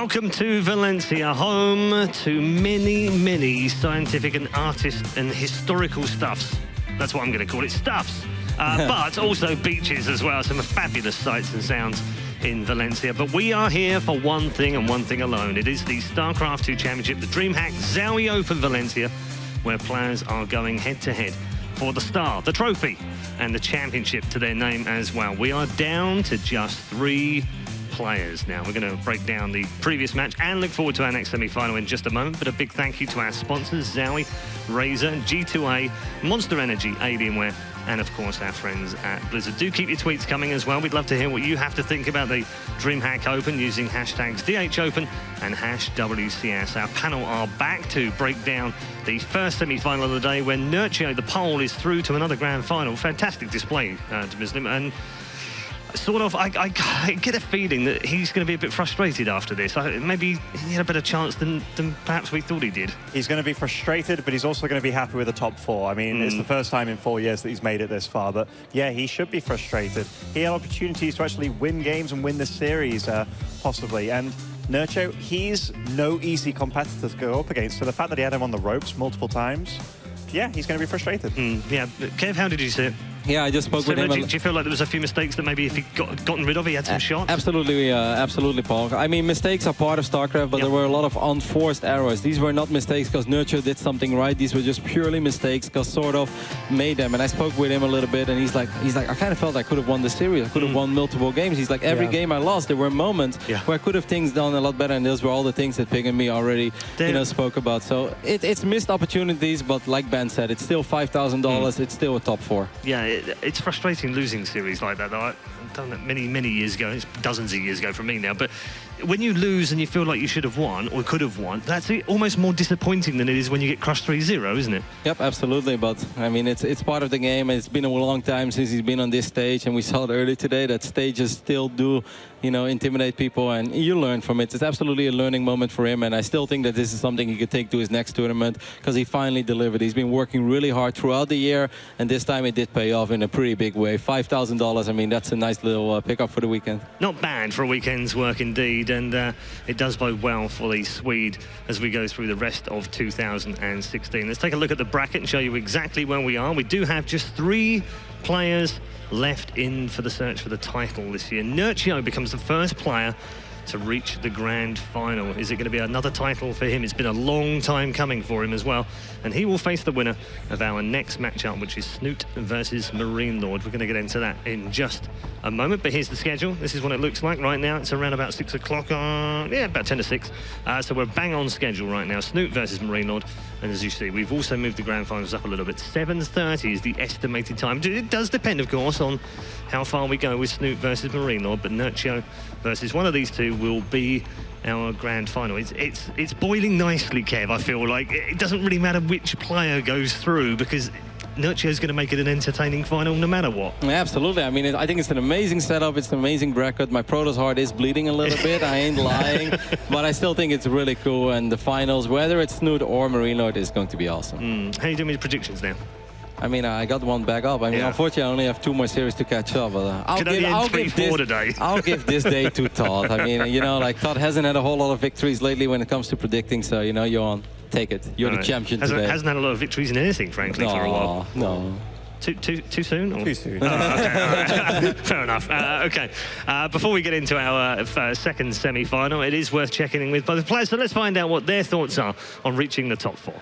Welcome to Valencia, home to many scientific and artist and historical stuffs. That's what I'm going to call it, stuffs. But also beaches as well, some fabulous sights and sounds in Valencia. But we are here for one thing and one thing alone. It is the StarCraft 2 Championship, the DreamHack ZOWIE Open Valencia, where players are going head-to-head for the star, the trophy, and the championship to their name as well. We are down to just 3 players now. We're going to break down the previous match and look forward to our next semi-final in just a moment. But a big thank you to our sponsors, ZOWIE, Razer, G2A, Monster Energy, Alienware, and of course our friends at Blizzard. Do keep your tweets coming as well. We'd love to hear what you have to think about the DreamHack Open using hashtags DHOpen and #WCS. Our panel are back to break down the first semi-final of the day, where Nurcio, the Pole, is through to another grand final. Fantastic display, to Muslim, and sort of, I get a feeling that he's going to be a bit frustrated after this. Maybe he had a better chance than perhaps we thought he did. He's going to be frustrated, but he's also going to be happy with the top 4. I mean, it's the first time in 4 years that he's made it this far, but yeah, he should be frustrated. He had opportunities to actually win games and win this series, possibly, and Nurcio, he's no easy competitor to go up against, so the fact that he had him on the ropes multiple times, yeah, he's going to be frustrated. Yeah, Kev, how did you see it? Yeah, I just spoke with him. Do you feel like there was a few mistakes that maybe if he gotten rid of, he had some shots? Absolutely, absolutely, Paul. I mean, mistakes are part of StarCraft, but there were a lot of unforced errors. These were not mistakes because Nurcio did something right. These were just purely mistakes because sort of made them. And I spoke with him a little bit, and he's like, I kind of felt I could have won the series. I could have won multiple games. He's like, every game I lost, there were moments where I could have things done a lot better, and those were all the things that Pig and me already, spoke about. So it's missed opportunities, but like Ben said, it's still $5,000. It's still a top 4. Yeah, it's frustrating losing series like that, though. I've done that many years ago. It's dozens of years ago from me now. But when you lose and you feel like you should have won or could have won, that's almost more disappointing than it is when you get crushed 3-0, isn't it? Yep, absolutely. But I mean, it's part of the game. It's been a long time since he's been on this stage, and we saw it earlier today that stages still do, intimidate people, and you learn from it. It's absolutely a learning moment for him, and I still think that this is something he could take to his next tournament because he finally delivered. He's been working really hard throughout the year, and this time it did pay off in a pretty big way. $5,000. I mean, that's a nice little pickup for the weekend. Not bad for a weekend's work indeed, and it does bode well for the Swede as we go through the rest of 2016. Let's take a look at the bracket and show you exactly where we are. We do have just 3 players left in for the search for the title this year. Nurcio becomes the first player to reach the grand final. Is it going to be another title for him? It's been a long time coming for him as well. And he will face the winner of our next matchup, which is Snute versus MarineLorD. We're going to get into that in just a moment, but here's the schedule. This is what it looks like right now. It's around about 6 o'clock, yeah, about 10 to 6. So we're bang on schedule right now. Snute versus MarineLorD. And as you see, we've also moved the grand finals up a little bit. 7:30 is the estimated time. It does depend, of course, on how far we go with Snute versus MarineLorD, but Nurcio versus one of these two will be our grand final. It's boiling nicely, Kev, I feel like. It doesn't really matter which player goes through because Nurcio's going to make it an entertaining final no matter what. Yeah, absolutely. I mean, I think it's an amazing setup. It's an amazing bracket. My Protoss heart is bleeding a little bit. I ain't lying. But I still think it's really cool. And the finals, whether it's Snute or MarineLorD, is going to be awesome. How are you doing with predictions now? I mean, I got one back up. I mean, unfortunately, I only have 2 more series to catch up. But I'll give this day to Todd. I mean, like Todd hasn't had a whole lot of victories lately when it comes to predicting. So, Johan, take it. You're the champion today. Hasn't had a lot of victories in anything, frankly, for a while. No. Too soon? Or? Too soon. Okay. Fair enough. Okay. Before we get into our second semi-final, it is worth checking in with both players. So let's find out what their thoughts are on reaching the top 4.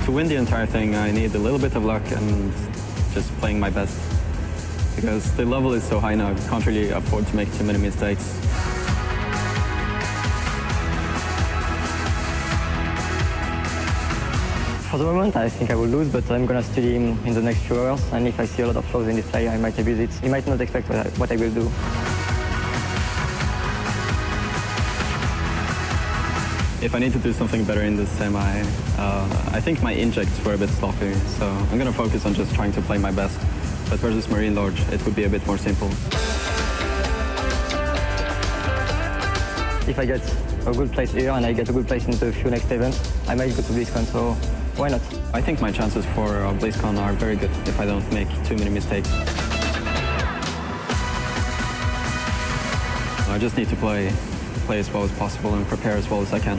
To win the entire thing, I need a little bit of luck and just playing my best. Because the level is so high now, I can't really afford to make too many mistakes. For the moment, I think I will lose, but I'm going to study him in the next few hours. And if I see a lot of flaws in this play, I might abuse it. He might not expect what I will do. If I need to do something better in this semi, I think my injects were a bit sloppy, so I'm going to focus on just trying to play my best. But versus MarineLorD, it would be a bit more simple. If I get a good place here and I get a good place in the few next events, I might go to this one. So why not? I think my chances for BlizzCon are very good if I don't make too many mistakes. I just need to play as well as possible and prepare as well as I can.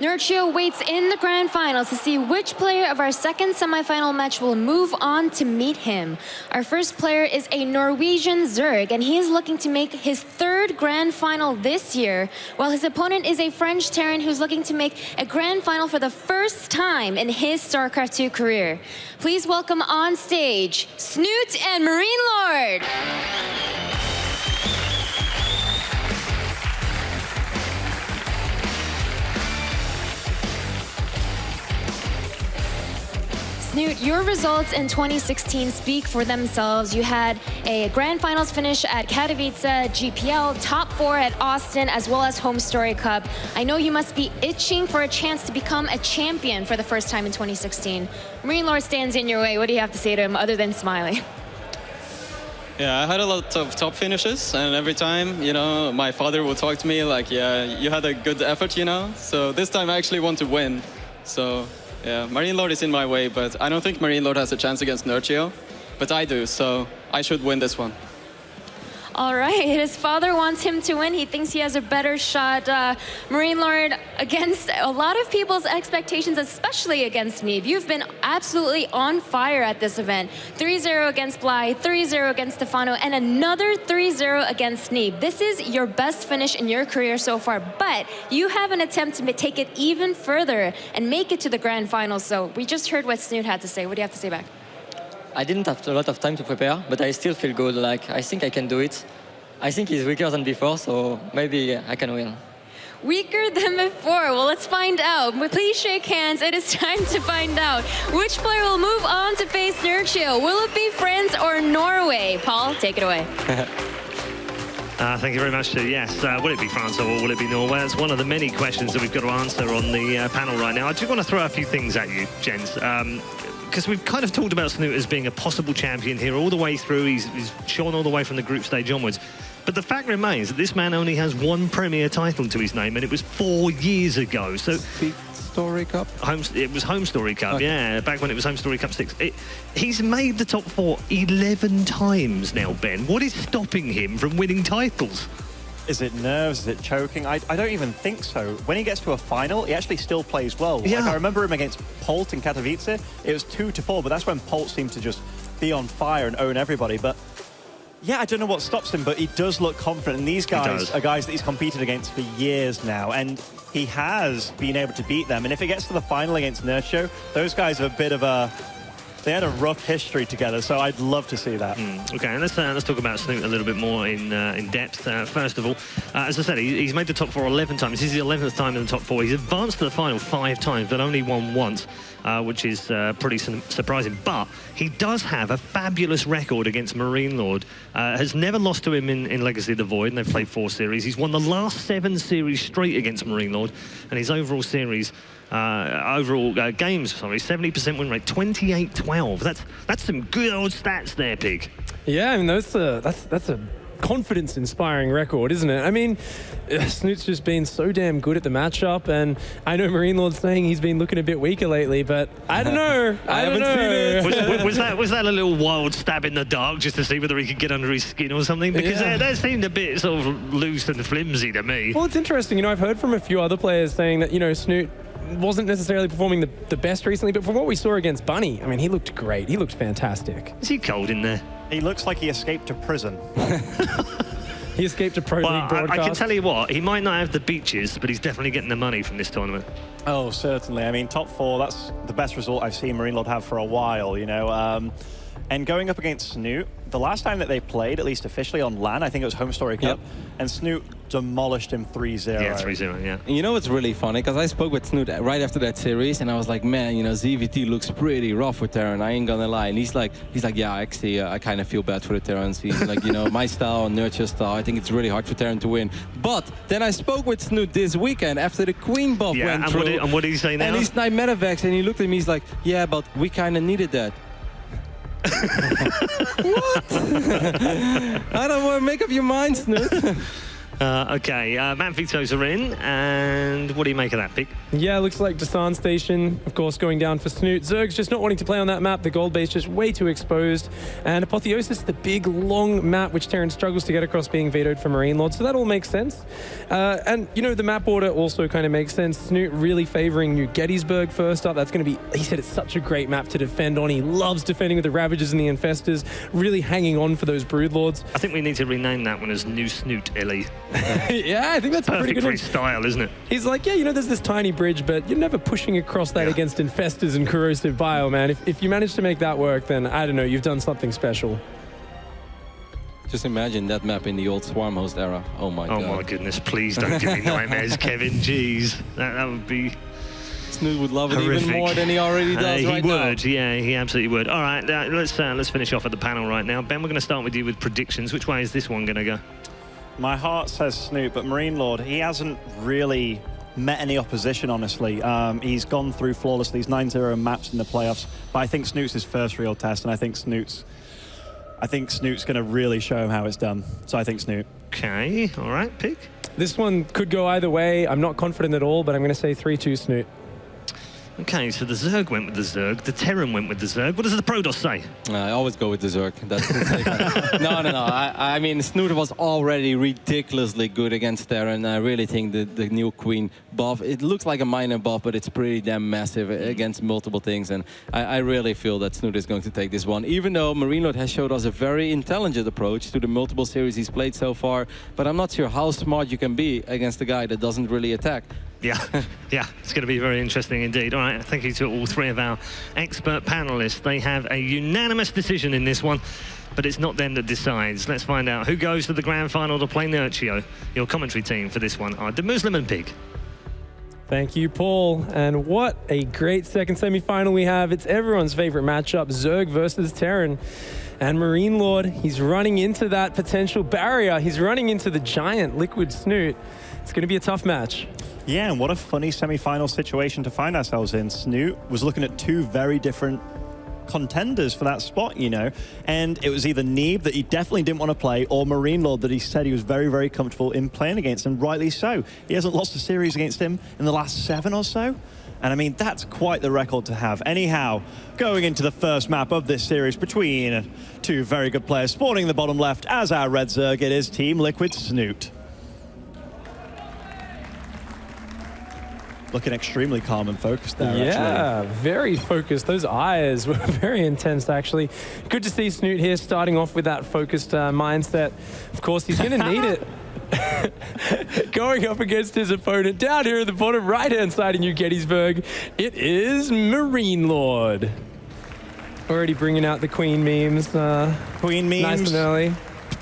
Nurtrio waits in the grand finals to see which player of our second semifinal match will move on to meet him. Our first player is a Norwegian Zerg, and he is looking to make his third grand final this year, while his opponent is a French Terran who's looking to make a grand final for the first time in his StarCraft 2 career. Please welcome on stage, Snute and MarineLorD. Snute, your results in 2016 speak for themselves. You had a grand finals finish at TvZ, GPL, top 4 at Austin, as well as Home Story Cup. I know you must be itching for a chance to become a champion for the first time in 2016. MarineLorD stands in your way. What do you have to say to him other than smiling? Yeah, I had a lot of top finishes, and every time, you know, my father would talk to me like, yeah, you had a good effort, you know? So this time I actually want to win. So yeah, MarineLorD is in my way, but I don't think MarineLorD has a chance against Nurtrio, but I do, so I should win this one. All right, his father wants him to win. He thinks he has a better shot. MarineLorD, against a lot of people's expectations, especially against Neve. You've been absolutely on fire at this event. 3-0 against Bly, 3-0 against Stefano, and another 3-0 against Neve. This is your best finish in your career so far, but you have an attempt to take it even further and make it to the grand finals. So we just heard what Snute had to say. What do you have to say back? I didn't have a lot of time to prepare, but I still feel good. Like, I think I can do it. I think he's weaker than before, so maybe I can win. Weaker than before? Well, let's find out. Please shake hands. It is time to find out which player will move on to face Nurtrio. Will it be France or Norway? Paul, take it away. Thank you very much, Stu. Yes, will it be France or will it be Norway? It's one of the many questions that we've got to answer on the panel right now. I do want to throw a few things at you, gents. Because we've kind of talked about Snute as being a possible champion here all the way through. He's shone all the way from the group stage onwards. But the fact remains that this man only has one Premier title to his name, and it was 4 years ago. So Story Cup? It was Home Story Cup, okay. Yeah, back when it was Home Story Cup 6. He's made the top 4 11 times now, Ben. What is stopping him from winning titles? Is it nerves? Is it choking? I don't even think so. When he gets to a final, he actually still plays well. Yeah. Like, I remember him against Polt in Katowice. It was 2-4, but that's when Polt seemed to just be on fire and own everybody. But yeah, I don't know what stops him, but he does look confident. And these guys are guys that he's competed against for years now. And he has been able to beat them. And if it gets to the final against Nurtrio, those guys are a bit of a... They had a rough history together, so I'd love to see that. Okay, and let's talk about Snute a little bit more in depth. First of all, as I said, he's made the top 4 11 times. This is the 11th time in the top 4. He's advanced to the final 5 times, but only won once, which is pretty surprising. But he does have a fabulous record against MarineLorD. Has never lost to him in Legacy of the Void, and they've played 4 series. He's won the last 7 series straight against MarineLorD, and his overall series... games, 70% win rate, 28-12. That's some good old stats there, Pig. Yeah, I mean, that's a confidence-inspiring record, isn't it? I mean, Snoot's just been so damn good at the matchup, and I know MarineLorD's saying he's been looking a bit weaker lately, but I don't know. I haven't seen it. Was that a little wild stab in the dark just to see whether he could get under his skin or something? Because that seemed a bit sort of loose and flimsy to me. Well, it's interesting. You know, I've heard from a few other players saying that, you know, Snute wasn't necessarily performing the best recently, but from what we saw against Bunny, I mean, he looked great. He looked fantastic. Is he cold in there? He looks like he escaped a prison. He escaped a Pro League broadcast. I can tell you what, he might not have the beaches, but he's definitely getting the money from this tournament. Oh, certainly. I mean, top 4, that's the best result I've seen MarineLorD have for a while, you know. And going up against Snute, the last time that they played, at least officially on LAN, I think it was Home Story Cup, and Snute demolished him 3-0. Yeah, 3-0, yeah. And you know what's really funny? Because I spoke with Snute right after that series, and I was like, man, you know, ZVT looks pretty rough with Terran, I ain't gonna lie. And he's like, yeah, actually, I kind of feel bad for the Terrans. He's like, you know, my style, Nurture style, I think it's really hard for Terran to win. But then I spoke with Snute this weekend after the Queen buff went through. And what did he say now? And he sniped Medivacs, and he looked at me, he's like, yeah, but we kind of needed that. What? I don't want to make up your mind, Snute. Okay, Map Victos are in, and what do you make of that pick? Yeah, looks like Dasan Station, of course, going down for Snute. Zerg's just not wanting to play on that map. The gold base just way too exposed. And Apotheosis, the big, long map, which Terran struggles to get across, being vetoed for MarineLorD. So that all makes sense. And, you know, the map order also kind of makes sense. Snute really favoring New Gettysburg first up. That's going to be, he said it's such a great map to defend on. He loves defending with the Ravagers and the Infestors, really hanging on for those Broodlords. I think we need to rename that one as New Snute, Ellie. Yeah, I think that's a pretty Perfect good for one. his style, isn't it? He's like, yeah, you know, there's this tiny bridge, but you're never pushing across that against Infestors and corrosive bile, man. If you manage to make that work, then I don't know, you've done something special. Just imagine that map in the old Swarm host era. Oh my god. Oh my goodness, please don't give me nightmares, Kevin. Jeez, that would be Snute would love it horrific. even more than he already does right now. He would, yeah, he absolutely would. All right, let's finish off at the panel right now. Ben, we're going to start with you with predictions. Which way is this one going to go? My heart says Snute, but MarineLorD, he hasn't really met any opposition, honestly. He's gone through flawlessly. He's 9-0 maps in the playoffs, but I think Snute's his first real test, and I think Snute's going to really show him how it's done. So I think Snute. Okay, all right, pick. This one could go either way. I'm not confident at all, but I'm going to say 3-2 Snute. Okay, so the Zerg went with the Zerg, the Terran went with the Zerg. What does the Protoss say? I always go with the Zerg. That's no. I mean, Snute was already ridiculously good against Terran. I really think the new Queen buff, it looks like a minor buff, but it's pretty damn massive against multiple things. And I really feel that Snute is going to take this one, even though MarineLorD has showed us a very intelligent approach to the multiple series he's played so far. But I'm not sure how smart you can be against a guy that doesn't really attack. Yeah, it's going to be very interesting indeed. All right, thank you to all three of our expert panelists. They have a unanimous decision in this one, but it's not them that decides. Let's find out who goes to the grand final to play Nurtio. Your commentary team for this one are the Muslim and Pig. Thank you, Paul. And what a great second semi-final we have. It's everyone's favorite matchup, Zerg versus Terran. And MarineLorD, he's running into that potential barrier. He's running into the giant Liquid Snute. It's going to be a tough match. Yeah, and what a funny semi-final situation to find ourselves in. Snute was looking at two very different contenders for that spot, you know, and it was either Neeb that he definitely didn't want to play, or MarineLorD that he said he was very, very comfortable in playing against, and rightly so. He hasn't lost a series against him in the last 7 or so, and I mean, that's quite the record to have. Anyhow, going into the first map of this series between two very good players, spawning in the bottom left as our Red Zerg, it is Team Liquid Snute. Looking extremely calm and focused there, Yeah, actually. very focused. Those eyes were very intense, actually. Good to see Snute here starting off with that focused mindset. Of course, he's going to need it. Going up against his opponent down here at the bottom right-hand side of New Gettysburg, it is MarineLorD. Already bringing out the Queen memes. Queen memes. Nice and early.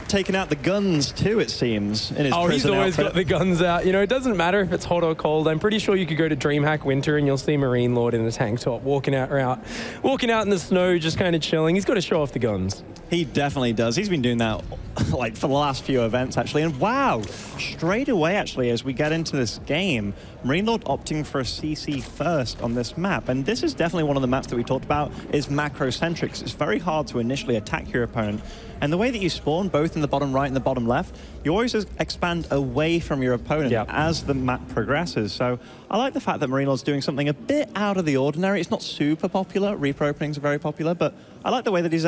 Taking out the guns too, it seems, in his Oh, he's prison always outfit. got the guns out. You know, it doesn't matter if it's hot or cold. I'm pretty sure you could go to DreamHack Winter and you'll see MarineLorD in a tank top walking out in the snow, just kind of chilling. He's got to show off the guns. He definitely does. He's been doing that like for the last few events, actually. And wow, straight away, actually, as we get into this game, MarineLorD opting for a CC first on this map. And this is definitely one of the maps that we talked about is macro-centric. It's very hard to initially attack your opponent. And the way that you spawn, both in the bottom right and the bottom left, you always expand away from your opponent as the map progresses. So I like the fact that MarineLorD's doing something a bit out of the ordinary. It's not super popular. Reaper openings are very popular, but I like the way that he's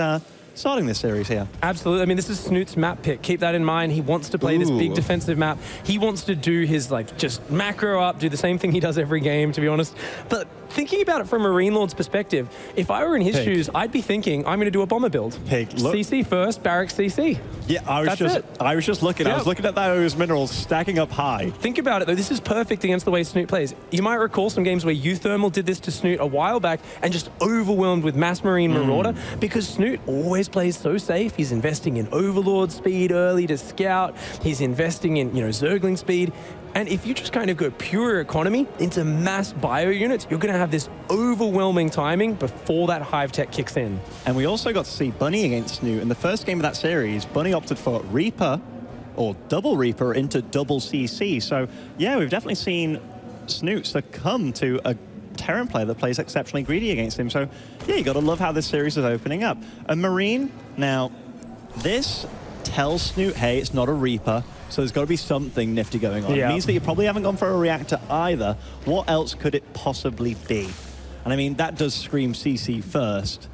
starting this series here. Absolutely. I mean, this is Snute's map pick. Keep that in mind. He wants to play this big defensive map. He wants to do his, like, just macro up, do the same thing he does every game, to be honest. But thinking about it from MarineLorD's perspective, if I were in his shoes, I'd be thinking, I'm going to do a bomber build. Look. CC first, barracks CC. Yeah, I was just looking. I was looking at those minerals stacking up high. Think about it, though. This is perfect against the way Snute plays. You might recall some games where Uthermal did this to Snute a while back and just overwhelmed with Mass Marine Marauder because Snute always plays so safe. He's investing in Overlord speed early to scout. He's investing in, Zergling speed. And if you just kind of go pure economy into mass bio units, you're going to have this overwhelming timing before that hive tech kicks in. And we also got to see Bunny against Snute. In the first game of that series, Bunny opted for Reaper, or double Reaper, into double CC. So, yeah, we've definitely seen Snute succumb to a Terran player that plays exceptionally greedy against him. So, yeah, you got to love how this series is opening up. And Marine, now, this tells Snute, hey, it's not a Reaper, so there's got to be something nifty going on. Yeah. It means that you probably haven't gone for a reactor either. What else could it possibly be? And I mean, that does scream CC first.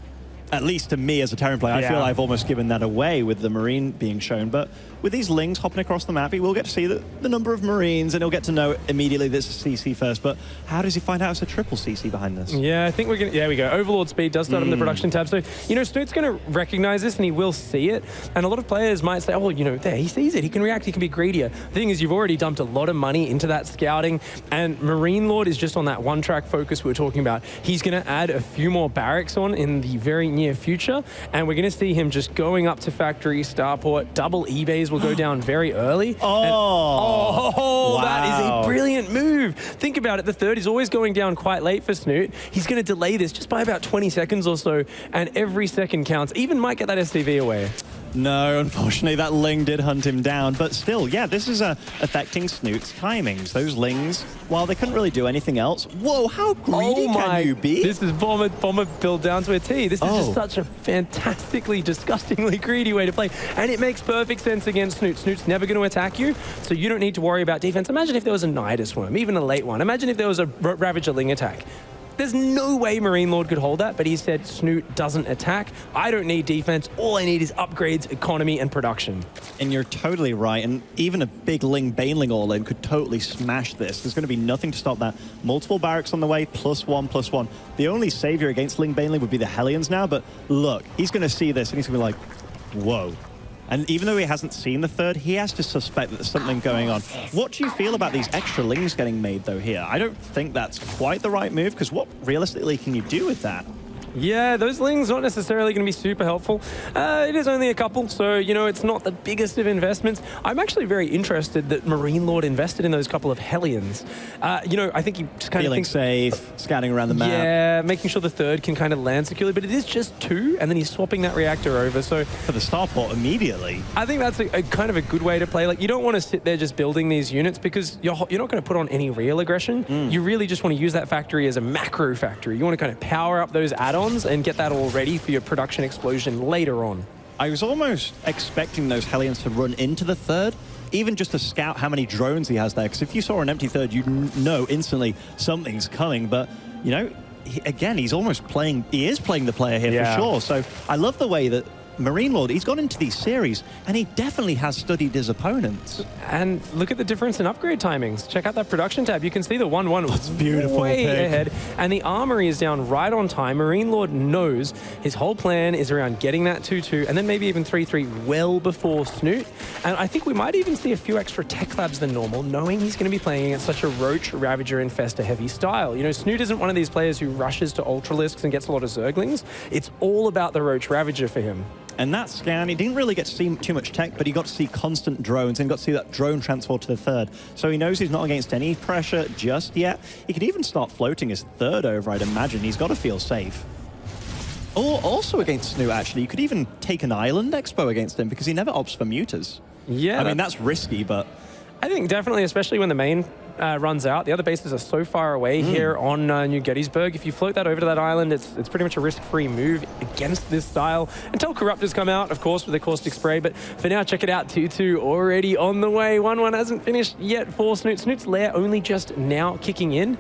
At least to me as a Terran player, I feel I've almost given that away with the Marine being shown. But with these Lings hopping across the map, he will get to see the number of Marines, and he'll get to know immediately that it's a CC first. But how does he find out it's a triple CC behind this? Yeah, I think we're going to... There we go. Overlord speed does start on the production tab. So, you know, Snute's going to recognize this, and he will see it. And a lot of players might say, oh, you know, there, he sees it. He can react. He can be greedier. The thing is, you've already dumped a lot of money into that scouting, and MarineLorD is just on that one-track focus we were talking about. He's going to add a few more barracks on in the very near future, and we're going to see him just going up to factory, starport. Double eBays will go down very early. Oh, that is a brilliant move. Think about it. The third is always going down quite late for Snute. He's going to delay this just by about 20 seconds or so, and every second counts. Even might get that SCV away. No, unfortunately, that Ling did hunt him down. But still, yeah, this is affecting Snute's timings. Those Lings, while they couldn't really do anything else, whoa, how greedy can you be? This is Bomber built down to a T. This is just such a fantastically, disgustingly greedy way to play. And it makes perfect sense against Snute. Snute's never going to attack you, so you don't need to worry about defense. Imagine if there was a Nidus Worm, even a late one. Imagine if there was a Ravager Ling attack. There's no way MarineLorD could hold that, but he said Snute doesn't attack. I don't need defense. All I need is upgrades, economy, and production. And you're totally right. And even a big Ling Baneling all-in could totally smash this. There's going to be nothing to stop that. Multiple barracks on the way, +1/+1. The only savior against Ling Baneling would be the Hellions now, but look, he's going to see this and he's going to be like, whoa. And even though he hasn't seen the third, he has to suspect that there's something going on. What do you feel about these extra Lings getting made, though, here? I don't think that's quite the right move, because what realistically can you do with that? Yeah, those Lings not necessarily going to be super helpful. It is only a couple, so, you know, it's not the biggest of investments. I'm actually very interested that MarineLorD invested in those couple of Hellions. You know, I think he just kind of thinks... safe, scanning around the map. Yeah, making sure the third can kind of land securely, but it is just 2, and then he's swapping that reactor over, so... For the starport immediately. I think that's a kind of a good way to play. Like, you don't want to sit there just building these units, because you're not going to put on any real aggression. You really just want to use that factory as a macro factory. You want to kind of power up those add-ons and get that all ready for your production explosion later on. I was almost expecting those Hellions to run into the third, even just to scout how many drones he has there, because if you saw an empty third, you'd know instantly something's coming. But, you know, again, he's almost playing, he is playing the player here for sure. So I love the way that MarineLorD, he's gone into these series, and he definitely has studied his opponents. And look at the difference in upgrade timings. Check out that production tab. You can see the 1-1 was beautiful, way ahead, and the armory is down right on time. MarineLorD knows his whole plan is around getting that 2-2, and then maybe even 3-3 well before Snute. And I think we might even see a few extra tech labs than normal, knowing he's going to be playing against such a Roach, Ravager, Infestor heavy style. You know, Snute isn't one of these players who rushes to Ultralisks and gets a lot of Zerglings. It's all about the Roach Ravager for him. And that scan, he didn't really get to see too much tech, but he got to see constant drones and got to see that drone transport to the third. So he knows he's not against any pressure just yet. He could even start floating his third over, I'd imagine. He's got to feel safe. Or also against Snute, actually. You could even take an Island Expo against him, because he never opts for mutas. Yeah. I mean, that's risky, but... I think definitely, especially when the main runs out. The other bases are so far away here on New Gettysburg. If you float that over to that island, it's pretty much a risk-free move against this style. Until Corruptors come out, of course, with their caustic spray. But for now, check it out. 2-2 already on the way. 1-1 hasn't finished yet for Snute. Snute's lair only just now kicking in.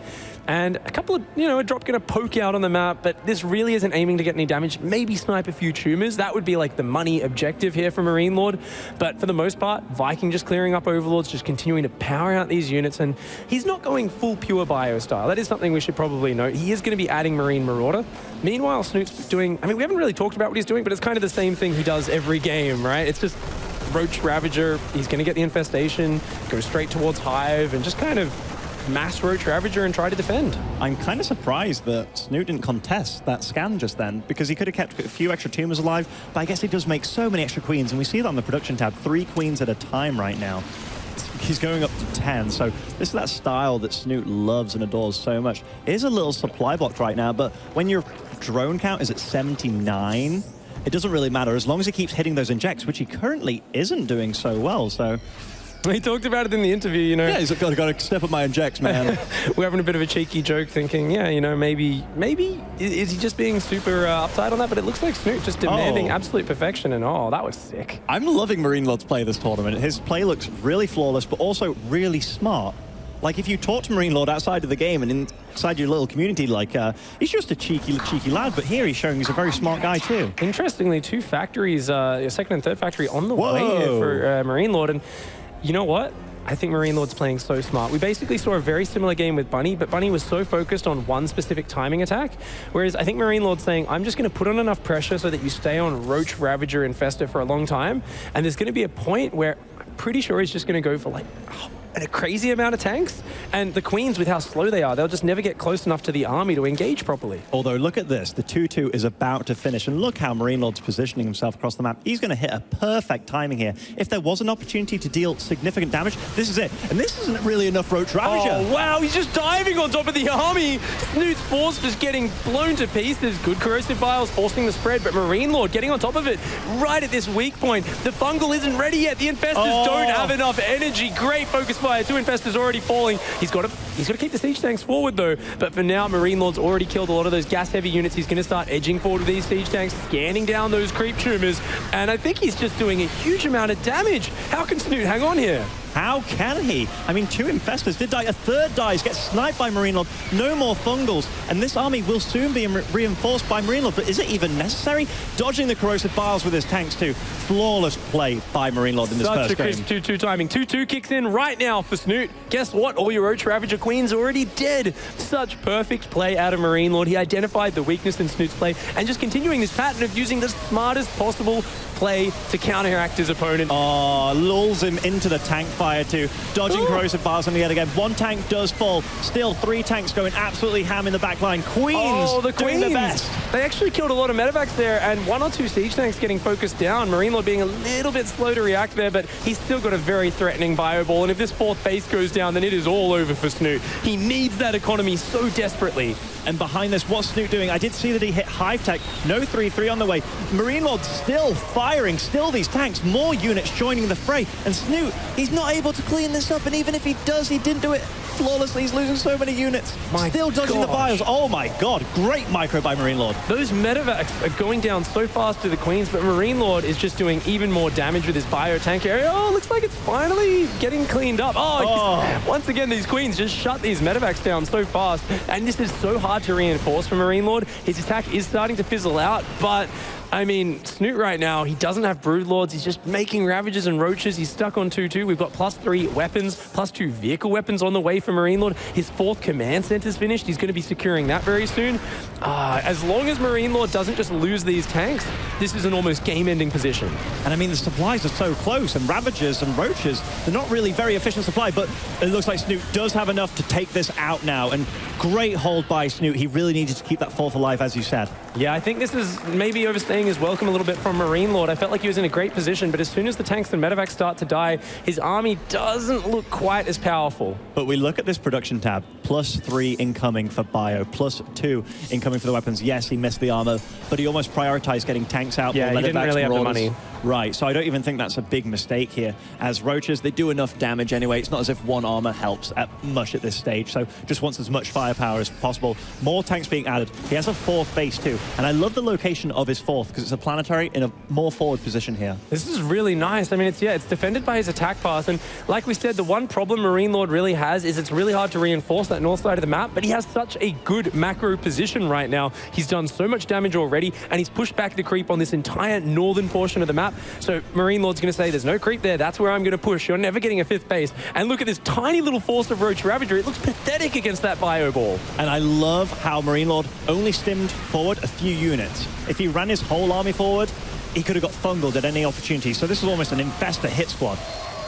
And a couple of, you know, a drop going to poke out on the map, but this really isn't aiming to get any damage. Maybe snipe a few tumors. That would be like the money objective here for MarineLorD. But for the most part, Viking just clearing up Overlords, just continuing to power out these units. And he's not going full pure bio style. That is something we should probably note. He is going to be adding Marine Marauder. Meanwhile, Snute's doing, I mean, we haven't really talked about what he's doing, but it's kind of the same thing he does every game, right? It's just Roach Ravager. He's going to get the infestation, go straight towards Hive, and just kind of mass Roach Ravager and try to defend. I'm kind of surprised that Snute didn't contest that scan just then, because he could have kept a few extra tumors alive, but I guess he does make so many extra queens, and we see that on the production tab, 3 queens at a time right now. He's going up to 10, so this is that style that Snute loves and adores so much. It is a little supply blocked right now, but when your drone count is at 79, it doesn't really matter, as long as he keeps hitting those injects, which he currently isn't doing so well, so... We talked about it in the interview, you know. Yeah, he's got to step up my injects, man. We're having a bit of a cheeky joke thinking, yeah, you know, maybe is he just being super uptight on that? But it looks like Snute just demanding absolute perfection, and that was sick. I'm loving MarineLorD's play this tournament. His play looks really flawless, but also really smart. Like, if you talk to MarineLorD outside of the game and inside your little community, like, he's just a cheeky lad, but here he's showing he's a very smart guy too. Interestingly, 2 factories, second and third factory on the way here for MarineLorD, and you know what? I think MarineLorD's playing so smart. We basically saw a very similar game with Bunny, but Bunny was so focused on one specific timing attack, whereas I think MarineLorD's saying, I'm just going to put on enough pressure so that you stay on Roach, Ravager, and Fester for a long time, and there's going to be a point where I'm pretty sure he's just going to go for like a crazy amount of tanks, and the Queens, with how slow they are, they'll just never get close enough to the army to engage properly. Although, look at this. The 2-2 is about to finish, and look how MarineLorD's positioning himself across the map. He's going to hit a perfect timing here. If there was an opportunity to deal significant damage, this is it. And this isn't really enough Roach Ravager. Oh, wow, he's just diving on top of the army. Snoot's force just getting blown to pieces. Good corrosive vials forcing the spread, but MarineLorD getting on top of it right at this weak point. The fungal isn't ready yet. The infestors don't have enough energy. Great focus fire. 2 infestors already falling. He's got to keep the siege tanks forward though. But for now, MarineLorD's already killed a lot of those gas-heavy units. He's going to start edging forward with these siege tanks, scanning down those creep tumors, and I think he's just doing a huge amount of damage. How can Snute hang on here? How can he? I mean, 2 infestors did die. A third dies, gets sniped by MarineLorD. No more fungals. And this army will soon be reinforced by MarineLorD. But is it even necessary? Dodging the corrosive vials with his tanks too. Flawless play by MarineLorD in this first game. Such a crisp 2-2 timing. 2-2 kicks in right now for Snute. Guess what? All your Roach Ravager Queens already dead. Such perfect play out of MarineLorD. He identified the weakness in Snute's play and just continuing this pattern of using the smartest possible play to counteract his opponent. Lulls him into the tank fire too. Dodging corrosive bars on the other again. 1 tank does fall. Still 3 tanks going absolutely ham in the back line. Queens the doing Queens. the best. They actually killed a lot of medevacs there, and 1 or 2 siege tanks getting focused down. MarineLorD being a little bit slow to react there, but he's still got a very threatening bio ball, and if this 4th base goes down, then it is all over for Snute. He needs that economy so desperately. And behind this, what's Snute doing? I did see that he hit Hive Tech. No 3-3 on the way. MarineLorD still firing, still these tanks. More units joining the fray. And Snute, he's not able to clean this up. And even if he does, he didn't do it flawlessly. He's losing so many units. Still dodging the bios. Oh my god, great micro by MarineLorD. Those medevacs are going down so fast to the Queens, but MarineLorD is just doing even more damage with his bio tank area. Looks like it's finally getting cleaned up. Once again, these Queens just shut these medevacs down so fast, and this is so hard to reinforce for MarineLorD. His attack is starting to fizzle out, but I mean, Snute right now, he doesn't have Broodlords. He's just making Ravagers and Roaches. He's stuck on 2-2. We've got +3 weapons, +2 vehicle weapons on the way for MarineLorD. His 4th command center's finished. He's going to be securing that very soon. As long as MarineLorD doesn't just lose these tanks, this is an almost game-ending position. And I mean, the supplies are so close, and Ravagers and Roaches, they're not really very efficient supply, but it looks like Snute does have enough to take this out now. And great hold by Snute. He really needed to keep that 4th alive, as you said. Yeah, I think this is maybe overstaying his welcome a little bit from MarineLorD. I felt like he was in a great position, but as soon as the tanks and medevacs start to die, his army doesn't look quite as powerful. But we look at this production tab, +3 incoming for bio, +2 incoming for the weapons. Yes, he missed the armor, but he almost prioritized getting tanks out. Yeah, he didn't really have the money. Right, so I don't even think that's a big mistake here. As Roaches, they do enough damage anyway. It's not as if 1 armor helps much at this stage, so just wants as much firepower as possible. More tanks being added. He has a 4th base too, and I love the location of his 4th because it's a planetary in a more forward position here. This is really nice. I mean, it's defended by his attack path, and like we said, the one problem MarineLorD really has is it's really hard to reinforce that north side of the map, but he has such a good macro position right now. He's done so much damage already, and he's pushed back the creep on this entire northern portion of the map. So MarineLorD's going to say, there's no creep there. That's where I'm going to push. You're never getting a 5th base. And look at this tiny little force of Roach Ravager. It looks pathetic against that bio ball. And I love how MarineLorD only stimmed forward a few units. If he ran his whole army forward, he could have got fungled at any opportunity. So this is almost an infestor hit squad.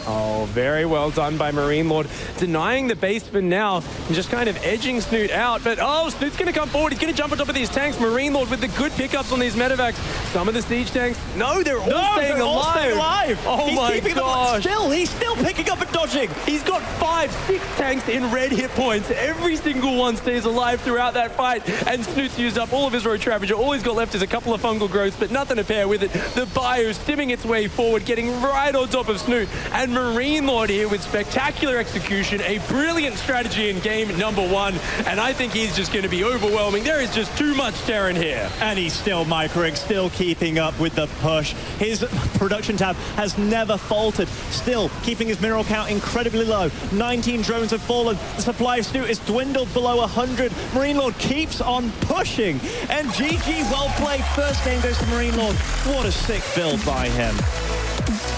Oh, very well done by MarineLorD. Denying the base for now and just kind of edging Snute out. But, Snute's going to come forward. He's going to jump on top of these tanks. MarineLorD with the good pickups on these medevacs. Some of the siege tanks, they're all staying alive. Oh, my gosh. He's still picking up and dodging. He's got 5-6 tanks in red hit points. Every single one stays alive throughout that fight. And Snute's used up all of his Roach Ravager. All he's got left is a couple of fungal growths, but nothing to pair with it. The bio stimming its way forward, getting right on top of Snute. And MarineLorD here with spectacular execution, a brilliant strategy in game #1, and I think he's just going to be overwhelming. There is just too much Terran here. And he's still microing, still keeping up with the push. His production tab has never faltered, still keeping his mineral count incredibly low. 19 drones have fallen. The supply of Snute is dwindled below 100. MarineLorD keeps on pushing. And GG, well played. First game goes to MarineLorD. What a sick build by him.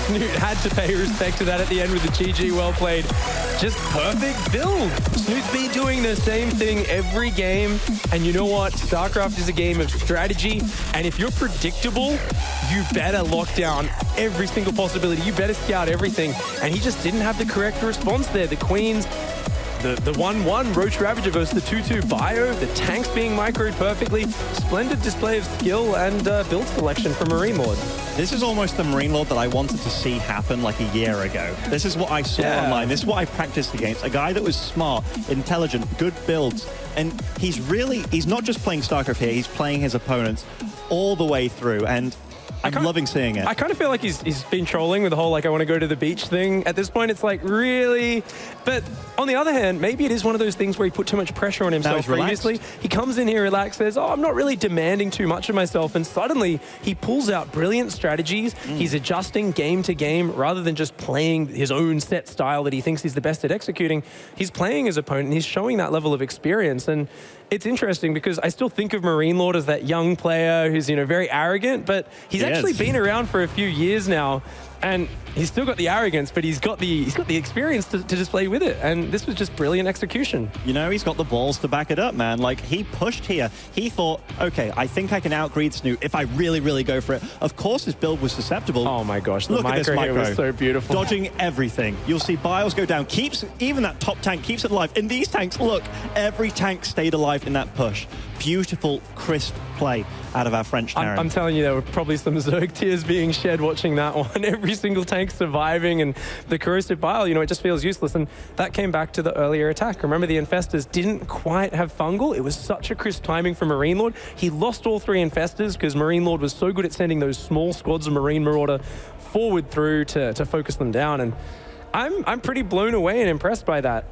Snute had to pay respect to that at the end with the GG, well played. Just perfect build. Snute's been doing the same thing every game. And you know what? StarCraft is a game of strategy. And if you're predictable, you better lock down every single possibility. You better scout everything. And he just didn't have the correct response there. The Queens, the 1-1 Roach Ravager versus the 2-2 Bio, the tanks being microed perfectly. Splendid display of skill and build selection from MarineLorD. This is almost the MarineLorD that I wanted to see happen like a year ago. This is what I saw online. This is what I practiced against. A guy that was smart, intelligent, good builds. And he's not just playing StarCraft here, he's playing his opponents all the way through. And I'm loving seeing it. I kind of feel like he's been trolling with the whole, like, I want to go to the beach thing. At this point, it's like, really? But on the other hand, maybe it is one of those things where he put too much pressure on himself previously. He comes in here relaxed, says, oh, I'm not really demanding too much of myself. And suddenly, he pulls out brilliant strategies. He's adjusting game to game rather than just playing his own set style that he thinks he's the best at executing. He's playing his opponent, and he's showing that level of experience. And it's interesting because I still think of MarineLorD as that young player who's, very arrogant, but he's actually been around for a few years now, and he's still got the arrogance, but he's got the experience to display with it. And this was just brilliant execution. He's got the balls to back it up, man. Like, he pushed here. He thought, okay, I think I can outgreed Snute if I really, really go for it. Of course, his build was susceptible. Oh my gosh, the Look at this micro micro. here was so beautiful. Dodging everything. You'll see Bios go down. Even that top tank keeps it alive. And these tanks, look, every tank stayed alive in that push. Beautiful, crisp play out of our French Terran. I'm telling you, there were probably some Zerg tears being shed watching that one. Every single tank surviving, and the corrosive bile, it just feels useless. And that came back to the earlier attack. Remember, the Infestors didn't quite have fungal. It was such a crisp timing from MarineLorD. He lost all 3 Infestors because MarineLorD was so good at sending those small squads of Marine Marauder forward through to focus them down. And I'm pretty blown away and impressed by that.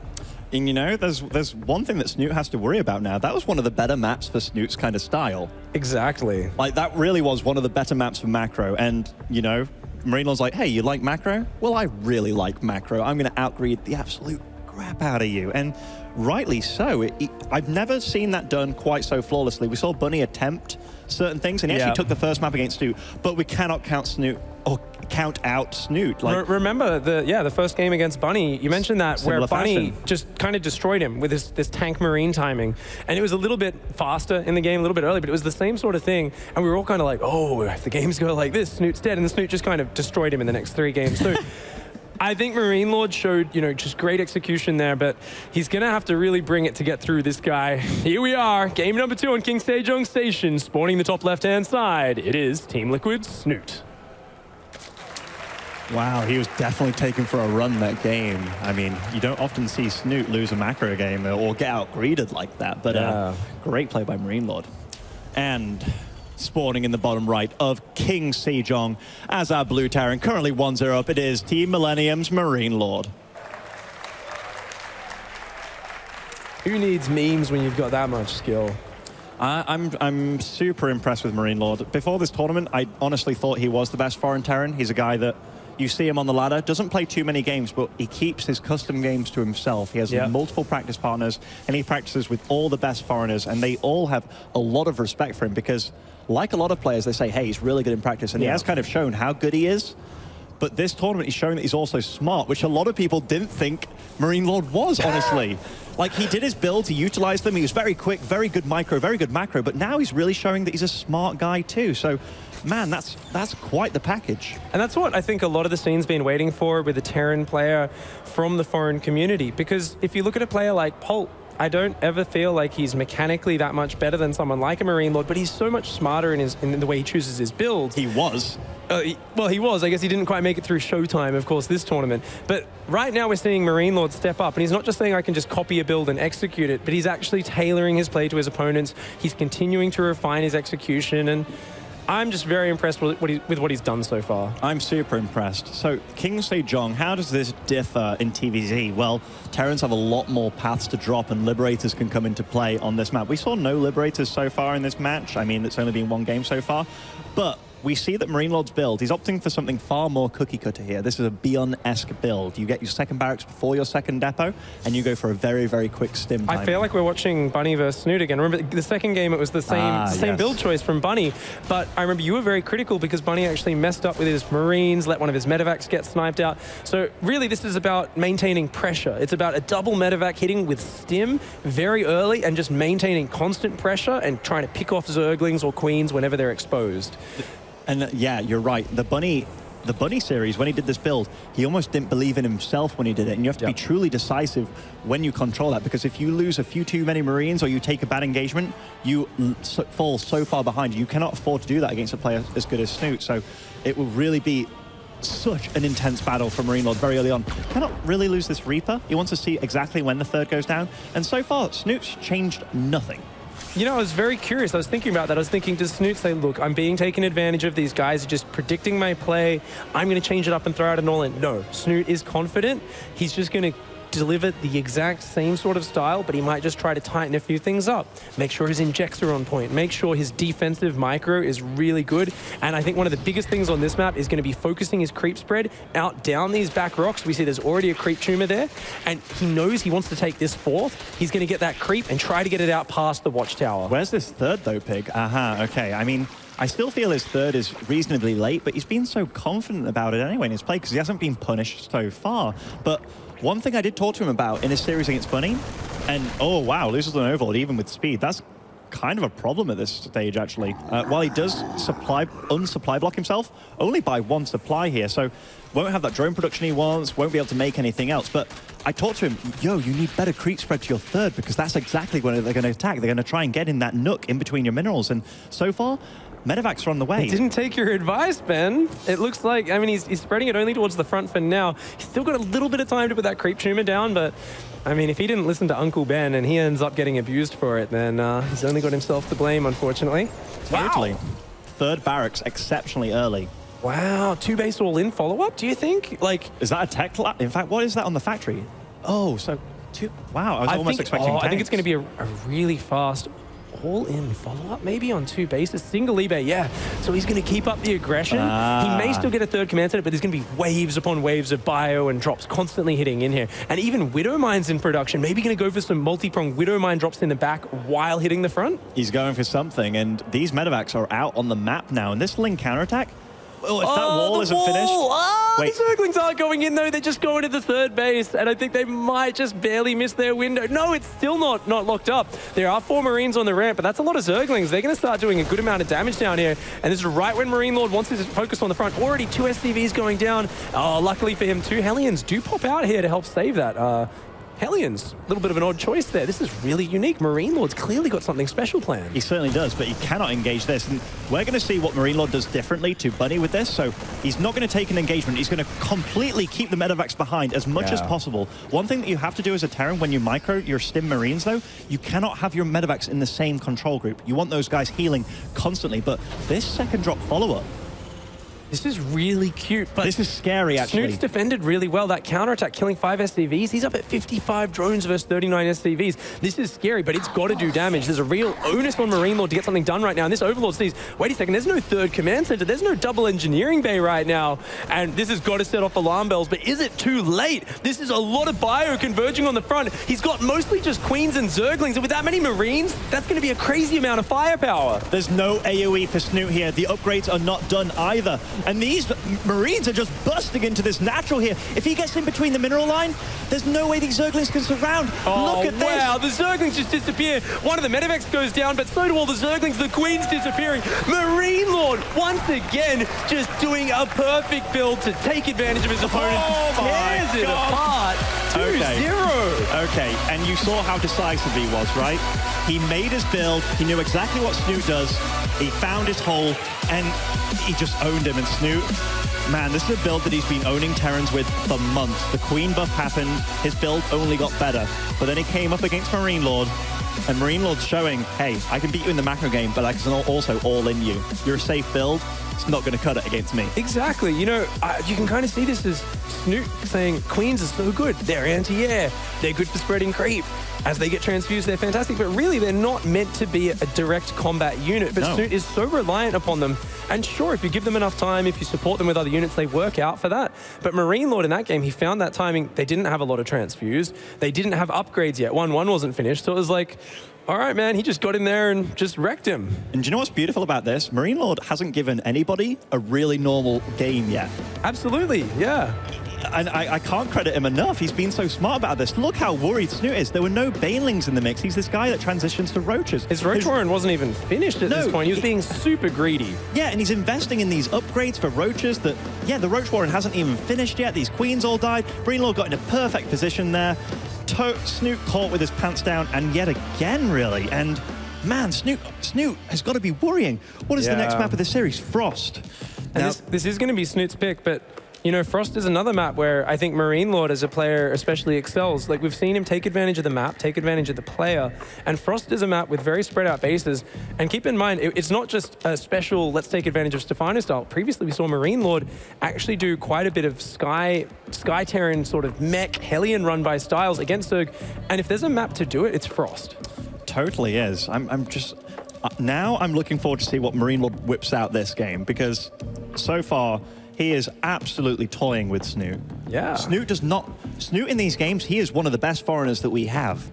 And there's one thing that Snute has to worry about now. That was one of the better maps for Snute's kind of style. Exactly. Like, that really was one of the better maps for macro. And, MarineLorD's like, hey, you like macro? Well, I really like macro. I'm going to outgreed the absolute crap out of you. And rightly so. I've never seen that done quite so flawlessly. We saw Bunny attempt certain things, and he actually took the first map against Snute, but we cannot count Snute or count out Snute. Like, remember the first game against Bunny, you mentioned that, where Bunny just kind of destroyed him with this tank marine timing, and it was a little bit faster in the game, a little bit early, but it was the same sort of thing, and we were all kind of like, oh, if the games go like this, Snute's dead, and the Snute just kind of destroyed him in the next 3 games. So I think MarineLorD showed, just great execution there, but he's going to have to really bring it to get through this guy. Here we are, game #2 on King Sejong Station, spawning the top left-hand side. It is Team Liquid's Snute. Wow, he was definitely taken for a run that game. I mean, you don't often see Snute lose a macro game or get out-greeded like that, but great play by MarineLorD. And spawning in the bottom right of King Sejong as our blue Terran, currently 1-0 up, it is Team Millennium's MarineLorD. Who needs memes when you've got that much skill? I'm super impressed with MarineLorD. Before this tournament, I honestly thought he was the best foreign Terran. He's a guy that you see him on the ladder, doesn't play too many games, but he keeps his custom games to himself. He has multiple practice partners, and he practices with all the best foreigners, and they all have a lot of respect for him because, like a lot of players, they say, hey, he's really good in practice, and he has kind of shown how good he is. But this tournament, he's showing that he's also smart, which a lot of people didn't think MarineLorD was, honestly. Like, he did his build, he utilized them, he was very quick, very good micro, very good macro, but now he's really showing that he's a smart guy too. So, man, that's quite the package. And that's what I think a lot of the scene's been waiting for with a Terran player from the foreign community. Because if you look at a player like Pult, I don't ever feel like he's mechanically that much better than someone like a MarineLorD, but he's so much smarter in the way he chooses his build. He was. Well, he was. I guess he didn't quite make it through Showtime, of course, this tournament. But right now we're seeing MarineLorD step up, and he's not just saying I can just copy a build and execute it, but he's actually tailoring his play to his opponents. He's continuing to refine his execution, and I'm just very impressed with what he's done so far. I'm super impressed. So, King Sejong, how does this differ in TvZ? Well, Terrans have a lot more paths to drop, and Liberators can come into play on this map. We saw no Liberators so far in this match. I mean, it's only been one game so far. But we see that MarineLorD's build, he's opting for something far more cookie-cutter here. This is a Beyond-esque build. You get your second barracks before your second depot, and you go for a very, very quick stim time. I feel like we're watching Bunny versus Snute again. Remember, the second game, it was the same build choice from Bunny, but I remember you were very critical because Bunny actually messed up with his Marines, let one of his medevacs get sniped out. So really, this is about maintaining pressure. It's about a double medevac hitting with stim very early and just maintaining constant pressure and trying to pick off Zerglings or Queens whenever they're exposed. And yeah, you're right. The Bunny series, when he did this build, he almost didn't believe in himself when he did it. And you have to be truly decisive when you control that, because if you lose a few too many Marines or you take a bad engagement, you fall so far behind. You cannot afford to do that against a player as good as Snute. So it will really be such an intense battle for MarineLorD very early on. Cannot really lose this Reaper. He wants to see exactly when the third goes down. And so far, Snute's changed nothing. You know, I was very curious. I was thinking about that. I was thinking, does Snute say, look, I'm being taken advantage of. These guys are just predicting my play. I'm going to change it up and throw out an all-in. No, Snute is confident. He's just going to deliver the exact same sort of style, but he might just try to tighten a few things up. Make sure his injects are on point. Make sure his defensive micro is really good. And I think one of the biggest things on this map is going to be focusing his creep spread out down these back rocks. We see there's already a creep tumor there, and he knows he wants to take this fourth. He's going to get that creep and try to get it out past the watchtower. Where's this third, though, Pig? Okay. I mean, I still feel his third is reasonably late, but he's been so confident about it anyway in his play because he hasn't been punished so far. But one thing I did talk to him about in his series against Bunny, and oh wow, loses an overlord even with speed. That's kind of a problem at this stage, actually. While he does unsupply block himself, only by one supply here, so won't have that drone production he wants, won't be able to make anything else. But I talked to him, yo, you need better creep spread to your third, because that's exactly when they're going to attack. They're going to try and get in that nook in between your minerals, and so far, medevacs are on the way. He didn't take your advice, Ben. It looks like, I mean, he's spreading it only towards the front for now. He's still got a little bit of time to put that creep tumor down, but I mean, if he didn't listen to Uncle Ben and he ends up getting abused for it, then he's only got himself to blame, unfortunately. Totally. Wow. Third barracks exceptionally early. Wow, 2-base all-in follow-up, do you think? Like, is that a tech lab? In fact, what is that on the factory? Oh, so two. Wow, I was almost expecting tanks. I think it's going to be a really fast all-in follow-up, maybe on 2 bases. Single eBay, yeah. So he's going to keep up the aggression. He may still get a third command center, but there's going to be waves upon waves of bio and drops constantly hitting in here. And even Widow Mines in production, maybe going to go for some multi-pronged Widow Mine drops in the back while hitting the front. He's going for something, and these medevacs are out on the map now. And this Link counterattack, oh, if that wall isn't finished. Wait. The Zerglings aren't going in, though. They're just going to the third base, and I think they might just barely miss their window. No, it's still not locked up. There are 4 Marines on the ramp, but that's a lot of Zerglings. They're going to start doing a good amount of damage down here, and this is right when MarineLorD wants to focus on the front. Already 2 SCVs going down. Oh, luckily for him, 2 Hellions do pop out here to help save that. Hellions, a little bit of an odd choice there. This is really unique. MarineLorD's clearly got something special planned. He certainly does, but he cannot engage this. And we're going to see what MarineLorD does differently to Bunny with this. So he's not going to take an engagement. He's going to completely keep the medevacs behind as much as possible. One thing that you have to do as a Terran when you micro your stim Marines, though, you cannot have your medevacs in the same control group. You want those guys healing constantly. But this second drop follow-up, this is really cute, but this is scary, actually. Snute's defended really well. That counterattack killing 5 SCVs. He's up at 55 drones versus 39 SCVs. This is scary, but it's got to do damage. There's a real onus on MarineLorD to get something done right now. And this Overlord sees, wait a second, there's no third command center. There's no double engineering bay right now. And this has got to set off alarm bells, but is it too late? This is a lot of bio converging on the front. He's got mostly just Queens and Zerglings, and with that many Marines, that's going to be a crazy amount of firepower. There's no AoE for Snute here. The upgrades are not done either. And these Marines are just busting into this natural here. If he gets in between the mineral line, there's no way these Zerglings can surround. Oh, look at this. Wow, the Zerglings just disappear. One of the medevacs goes down, but so do all the Zerglings. The Queen's disappearing. MarineLorD, once again, just doing a perfect build to take advantage of his opponent. Tears it apart. 2-0. Okay, and you saw how decisive he was, right? He made his build. He knew exactly what Snute does. He found his hole, and he just owned him. And Snute, Man, this is a build that he's been owning Terrans with for months. The Queen buff happened, his build only got better. But then he came up against MarineLorD, and MarineLorD's showing, hey, I can beat you in the macro game, but I can also all-in you. You're a safe build. It's not going to cut it against me. Exactly. You know, you can kind of see this as Snute saying, Queens are so good. They're anti-air. They're good for spreading creep. As they get transfused, they're fantastic. But really, they're not meant to be a direct combat unit. But No. Snute is so reliant upon them. And sure, if you give them enough time, if you support them with other units, they work out for that. But MarineLorD in that game, he found that timing. They didn't have a lot of transfuse. They didn't have upgrades yet. 1-1 wasn't finished. So it was like, all right, man, he just got in there and just wrecked him. And do you know what's beautiful about this? MarineLorD hasn't given anybody a really normal game yet. Absolutely, yeah. And I can't credit him enough. He's been so smart about this. Look how worried Snute is. There were no Banelings in the mix. He's this guy that transitions to Roaches. His Roach Warren wasn't even finished at this point. He was being super greedy. Yeah, and he's investing in these upgrades for Roaches that, yeah, the Roach Warren hasn't even finished yet. These Queens all died. MarineLorD got in a perfect position there. Snute caught with his pants down, and yet again, really. And man, Snute has got to be worrying. What is the next map of the series? Frost. And Now, this is going to be Snute's pick, but you know, Frost is another map where I think MarineLorD as a player especially excels. Like, we've seen him take advantage of the map, take advantage of the player, and Frost is a map with very spread out bases. And keep in mind, it's not just a special, let's take advantage of Stefano style. Previously, we saw MarineLorD actually do quite a bit of Sky Terran sort of mech, Hellion run by styles against Zerg. And if there's a map to do it, it's Frost. totally is. I'm just... now I'm looking forward to see what MarineLorD whips out this game, because so far, he is absolutely toying with Snute. Yeah. Snute in these games, he is one of the best foreigners that we have.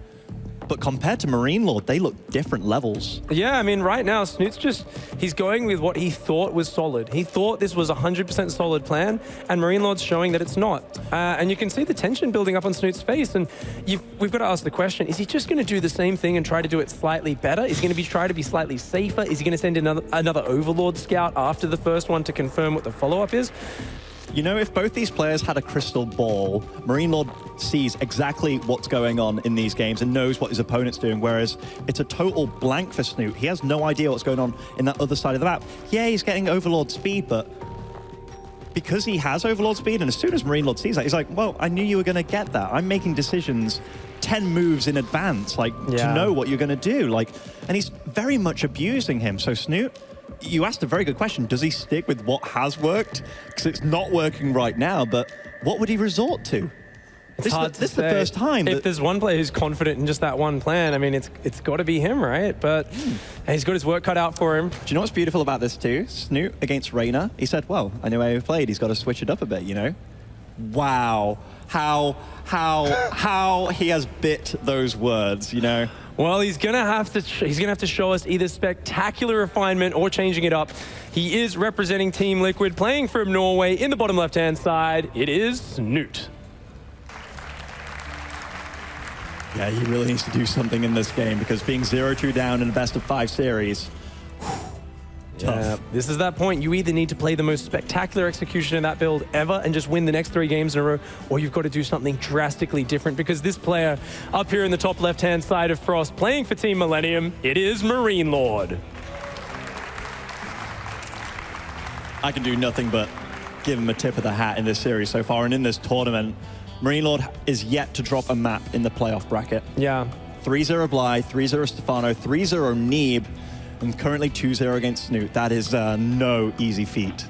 But compared to MarineLorD, they look different levels. Yeah, I mean, right now, Snute's he's going with what he thought was solid. He thought this was a 100% solid plan, and MarineLorD's showing that it's not. And you can see the tension building up on Snute's face, and we've got to ask the question, is he just going to do the same thing and try to do it slightly better? Is he going to try to be slightly safer? Is he going to send another Overlord scout after the first one to confirm what the follow-up is? You know, if both these players had a crystal ball, MarineLorD sees exactly what's going on in these games and knows what his opponent's doing, whereas it's a total blank for Snute. He has no idea what's going on in that other side of the map. Yeah, he's getting Overlord speed, but because he has Overlord speed, and as soon as MarineLorD sees that, he's like, well, I knew you were going to get that. I'm making decisions 10 moves in advance, like, to know what you're going to do. Like, and he's very much abusing him. So Snute, you asked a very good question. Does he stick with what has worked? Because it's not working right now, but what would he resort to? It's hard to say. This is the first time. If there's one player who's confident in just that one plan, I mean, it's got to be him, right? But he's got his work cut out for him. Do you know what's beautiful about this too? Snute against Reyna, he said, well, I know how he played. He's got to switch it up a bit, you know? Wow. How he has bit those words, you know? Well, he's gonna have to show us either spectacular refinement or changing it up. He is representing Team Liquid, playing from Norway. In the bottom left-hand side, it is Snute. Yeah, he really needs to do something in this game, because being 0-2 down in a best-of-5 series, tough. This is that point. You either need to play the most spectacular execution in that build ever and just win the next 3 games in a row, or you've got to do something drastically different, because this player up here in the top left-hand side of Frost, playing for Team Millennium, it is MarineLorD. I can do nothing but give him a tip of the hat in this series so far, and in this tournament, MarineLorD is yet to drop a map in the playoff bracket. Yeah. 3-0 Blythe, 3-0 Stefano, 3-0 Neeb, and currently 2-0 against Snute. That is no easy feat.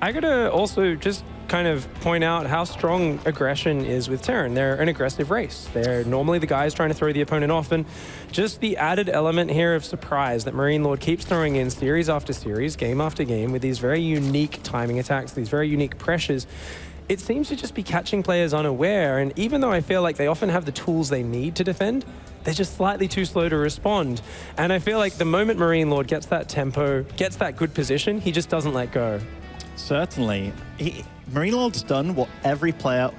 I gotta also just kind of point out how strong aggression is with Terran. They're an aggressive race. They're normally the guys trying to throw the opponent off, and just the added element here of surprise that MarineLorD keeps throwing in series after series, game after game, with these very unique timing attacks, these very unique pressures. It seems to just be catching players unaware, and even though I feel like they often have the tools they need to defend, they're just slightly too slow to respond. And I feel like the moment MarineLorD gets that tempo, gets that good position, he just doesn't let go. Certainly. MarineLorD's done what every player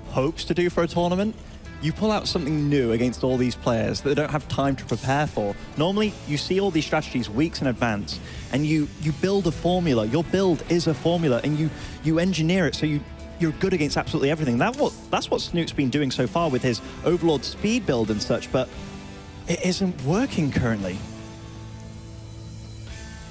hopes to do for a tournament. You pull out something new against all these players that they don't have time to prepare for. Normally, you see all these strategies weeks in advance, and you build a formula. Your build is a formula, and you engineer it so you're good against absolutely everything. That's what Snute's been doing so far with his Overlord speed build and such, but it isn't working currently.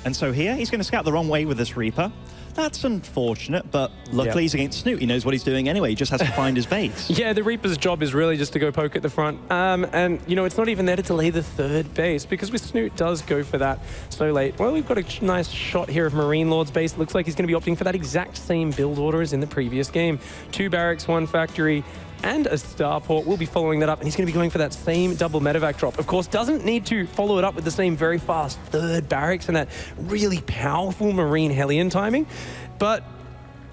And so here, he's going to scout the wrong way with this Reaper. That's unfortunate, but luckily he's against Snute. He knows what he's doing anyway. He just has to find his base. Yeah, the Reaper's job is really just to go poke at the front. And, you know, it's not even there to delay the third base, because with Snute does go for that so late. Well, we've got a nice shot here of MarineLorD's base. Looks like he's going to be opting for that exact same build order as in the previous game. 2 barracks, 1 factory, and a starport. Will be following that up, and he's going to be going for that same double medevac drop. Of course, doesn't need to follow it up with the same very fast 3rd barracks and that really powerful Marine Hellion timing, but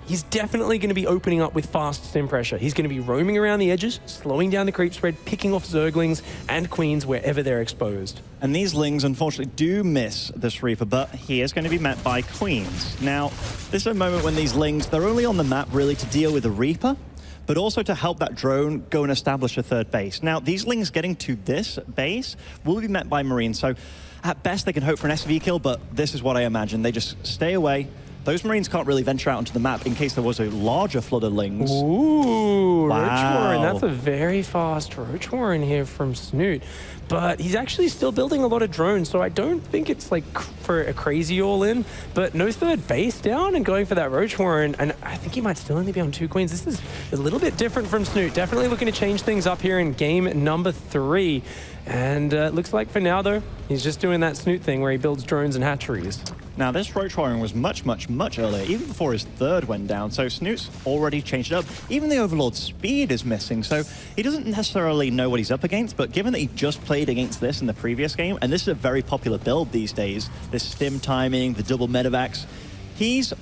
he's definitely going to be opening up with fast stim pressure. He's going to be roaming around the edges, slowing down the creep spread, picking off Zerglings and Queens wherever they're exposed. And these Lings, unfortunately, do miss this Reaper, but he is going to be met by Queens. Now, this is a moment when these Lings, they're only on the map really to deal with the Reaper, but also to help that drone go and establish a 3rd base. Now, these Lings getting to this base will be met by Marines, so at best they can hope for an SV kill, but this is what I imagine. They just stay away. Those Marines can't really venture out onto the map in case there was a larger flood of Lings. Ooh, wow. Roach Warren. That's a very fast Roach Warren here from Snute. But he's actually still building a lot of drones, so I don't think it's like for a crazy all-in. But no 3rd base down and going for that Roach Warren, and I think he might still only be on 2 Queens. This is a little bit different from Snute. Definitely looking to change things up here in game number 3. And it looks like for now, though, he's just doing that Snute thing where he builds drones and hatcheries. Now, this Roach Warren was much earlier, even before his 3rd went down, so Snute's already changed it up. Even the Overlord speed is missing, so he doesn't necessarily know what he's up against, but given that he just played against this in the previous game, and this is a very popular build these days, this stim timing, the double medevacs, he's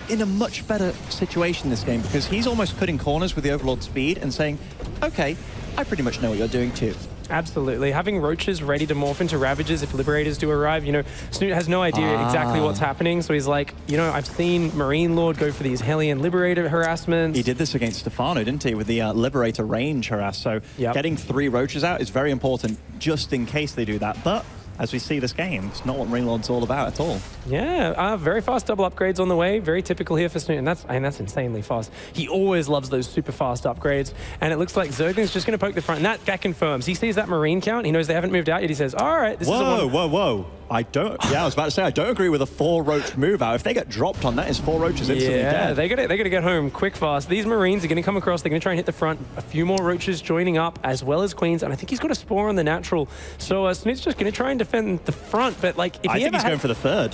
in a much better situation this game, because he's almost cutting corners with the Overlord speed and saying, okay, I pretty much know what you're doing too. Absolutely. Having Roaches ready to morph into Ravagers if Liberators do arrive. You know, Snute has no idea exactly what's happening, so he's like, you know, I've seen MarineLorD go for these Hellion Liberator harassments. He did this against Stefano, didn't he, with the Liberator range harass, so getting 3 Roaches out is very important just in case they do that, but as we see this game, it's not what MarineLorD's all about at all. Yeah, very fast double upgrades on the way. Very typical here for Snute, and that's insanely fast. He always loves those super fast upgrades, and it looks like Zergling's just going to poke the front, and that confirms. He sees that Marine count. He knows they haven't moved out yet. He says, all right, this is a one. Whoa. I was about to say, I don't agree with a 4 Roach move out. If they get dropped on that, it's 4 Roaches instantly dead. They got to get home quick, fast. These Marines are going to come across. They're going to try and hit the front. A few more Roaches joining up, as well as Queens, and I think he's got a Spore on the natural. So Snute's just going to try and defend the front, but like, if I think he's going for the 3rd.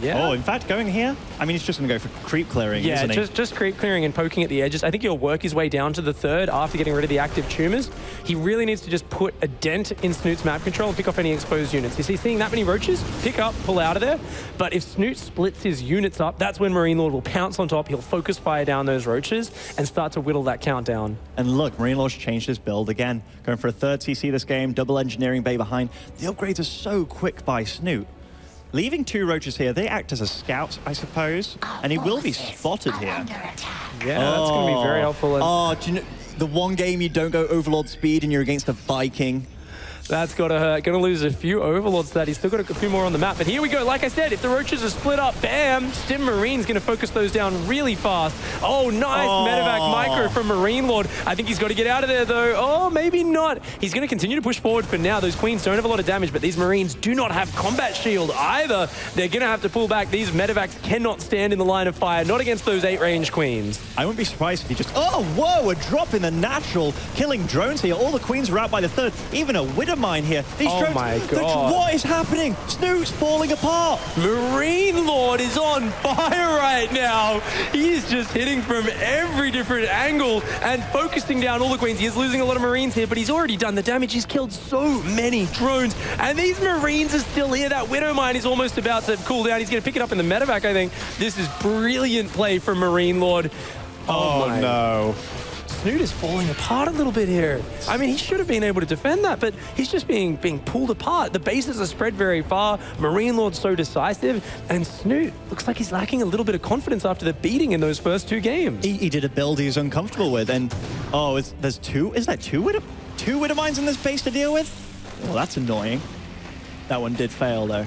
Yeah. Oh, in fact, going here, I mean, he's just going to go for creep clearing, isn't he? just creep clearing and poking at the edges. I think he'll work his way down to the 3rd after getting rid of the active tumors. He really needs to just put a dent in Snute's map control and pick off any exposed units. You see, seeing that many Roaches, pick up, pull out of there. But if Snute splits his units up, that's when MarineLorD will pounce on top. He'll focus fire down those Roaches and start to whittle that count down. And look, MarineLorD's changed his build again. Going for a 3rd CC this game, double engineering bay behind. The upgrades are so quick by Snute. Leaving 2 Roaches here, they act as a scout, I suppose, and he will be spotted here. Yeah, that's going to be very helpful. Do you know, the one game you don't go Overlord speed and you're against a Viking? That's got to hurt. Going to lose a few Overlords to that. He's still got a few more on the map. But here we go. Like I said, if the Roaches are split up, bam, Stim Marine's going to focus those down really fast. Oh, nice medevac micro from MarineLorD. I think he's got to get out of there, though. Oh, maybe not. He's going to continue to push forward for now. Those Queens don't have a lot of damage, but these Marines do not have combat shield either. They're going to have to pull back. These medevacs cannot stand in the line of fire, not against those 8-range Queens. I wouldn't be surprised if he just... Oh, whoa, a drop in the natural. Killing drones here. All the Queens are out by the 3rd. Even a Widow Mine here. These drones, my God. What is happening? Snute's falling apart. MarineLorD is on fire right now. He's just hitting from every different angle and focusing down all the Queens. He is losing a lot of Marines here, but he's already done the damage. He's killed so many drones, and these Marines are still here. That Widow Mine is almost about to cool down. He's going to pick it up in the medevac, I think. This is brilliant play from MarineLorD. Oh no. Snute is falling apart a little bit here. I mean, he should have been able to defend that, but he's just being pulled apart. The bases are spread very far. MarineLorD's so decisive, and Snute looks like he's lacking a little bit of confidence after the beating in those first 2 games. He did a build he was uncomfortable with, and there's 2? Is that 2 Widow Mines in this base to deal with? Well, that's annoying. That one did fail, though.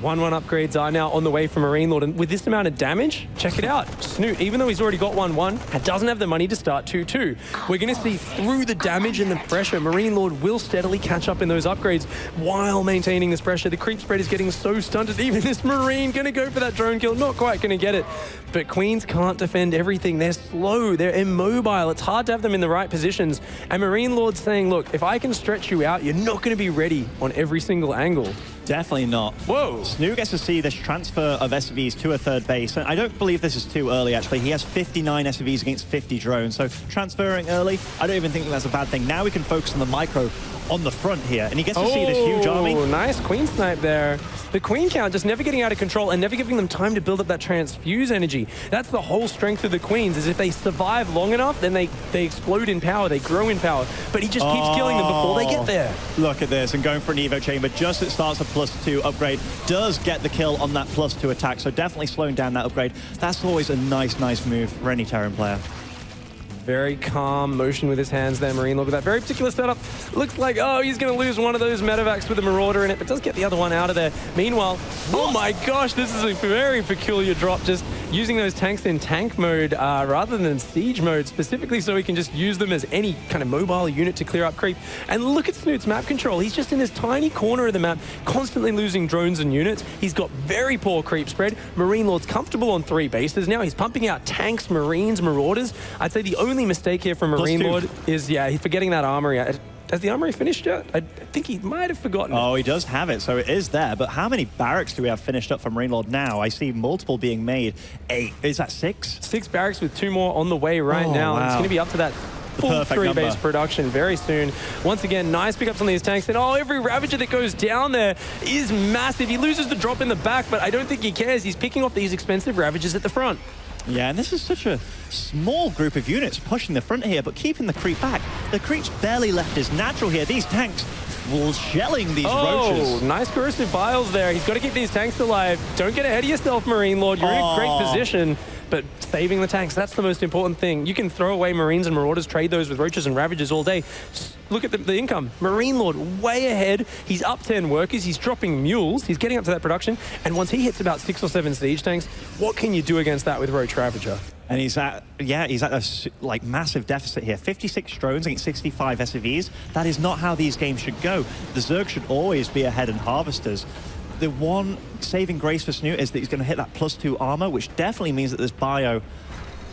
1-1 upgrades are now on the way for MarineLorD, and with this amount of damage, check it out. Snute, even though he's already got 1-1, doesn't have the money to start 2-2. We're going to see through the damage and the pressure, MarineLorD will steadily catch up in those upgrades while maintaining this pressure. The creep spread is getting so stunted. Even this Marine going to go for that drone kill, not quite going to get it. But Queens can't defend everything. They're slow, they're immobile. It's hard to have them in the right positions. And MarineLorD's saying, look, if I can stretch you out, you're not going to be ready on every single angle. Definitely not. Whoa. Snute gets to see this transfer of SCVs to a third base. And I don't believe this is too early, actually. He has 59 SCVs against 50 drones. So transferring early, I don't even think that's a bad thing. Now we can focus on the micro on the front here. And he gets to see this huge army. Nice Queen snipe there. The Queen count just never getting out of control and never giving them time to build up that transfuse energy. That's the whole strength of the Queens, is if they survive long enough, then they explode in power, they grow in power. But he just keeps killing them before they get there. Look at this, and going for an Evo chamber just as it starts a +2 upgrade, does get the kill on that +2 attack, so definitely slowing down that upgrade. That's always a nice move for any Terran player. Very calm motion with his hands there, MarineLorD, with that very particular setup. Looks like, oh, he's going to lose one of those medevacs with the Marauder in it, but does get the other one out of there. Meanwhile, oh my gosh, this is a very peculiar drop, just using those tanks in tank mode rather than siege mode, specifically so he can just use them as any kind of mobile unit to clear up creep. And look at Snute's map control. He's just in this tiny corner of the map, constantly losing drones and units. He's got very poor creep spread. MarineLorD's comfortable on 3 bases now. He's pumping out tanks, Marines, Marauders. I'd say the only mistake here from MarineLorD is, he's forgetting that armory. Has the armory finished yet? I think he might have forgotten. Oh, he does have it, so it is there. But how many barracks do we have finished up from MarineLorD now? I see multiple being made. 8. Is that 6? 6 barracks with 2 more on the way right now. Wow. It's going to be up to that full 3-base production very soon. Once again, nice pickups on these tanks. And every Ravager that goes down there is massive. He loses the drop in the back, but I don't think he cares. He's picking off these expensive Ravagers at the front. Yeah, and this is such a small group of units pushing the front here, but keeping the creep back. The creep's barely left his natural here. These tanks shelling these roaches. Nice corrosive biles there. He's got to keep these tanks alive. Don't get ahead of yourself, MarineLorD. You're in a great position, but saving the tanks, that's the most important thing. You can throw away Marines and Marauders, trade those with Roaches and Ravagers all day. Look at the income. MarineLorD way ahead. He's up 10 workers. He's dropping mules. He's getting up to that production. And once he hits about 6 or 7 siege tanks, what can you do against that with Roach Ravager? And he's at a massive deficit here. 56 drones against 65 SCVs. That is not how these games should go. The Zerg should always be ahead in harvesters. The one saving grace for Snute is that he's going to hit that +2 armor, which definitely means that this bio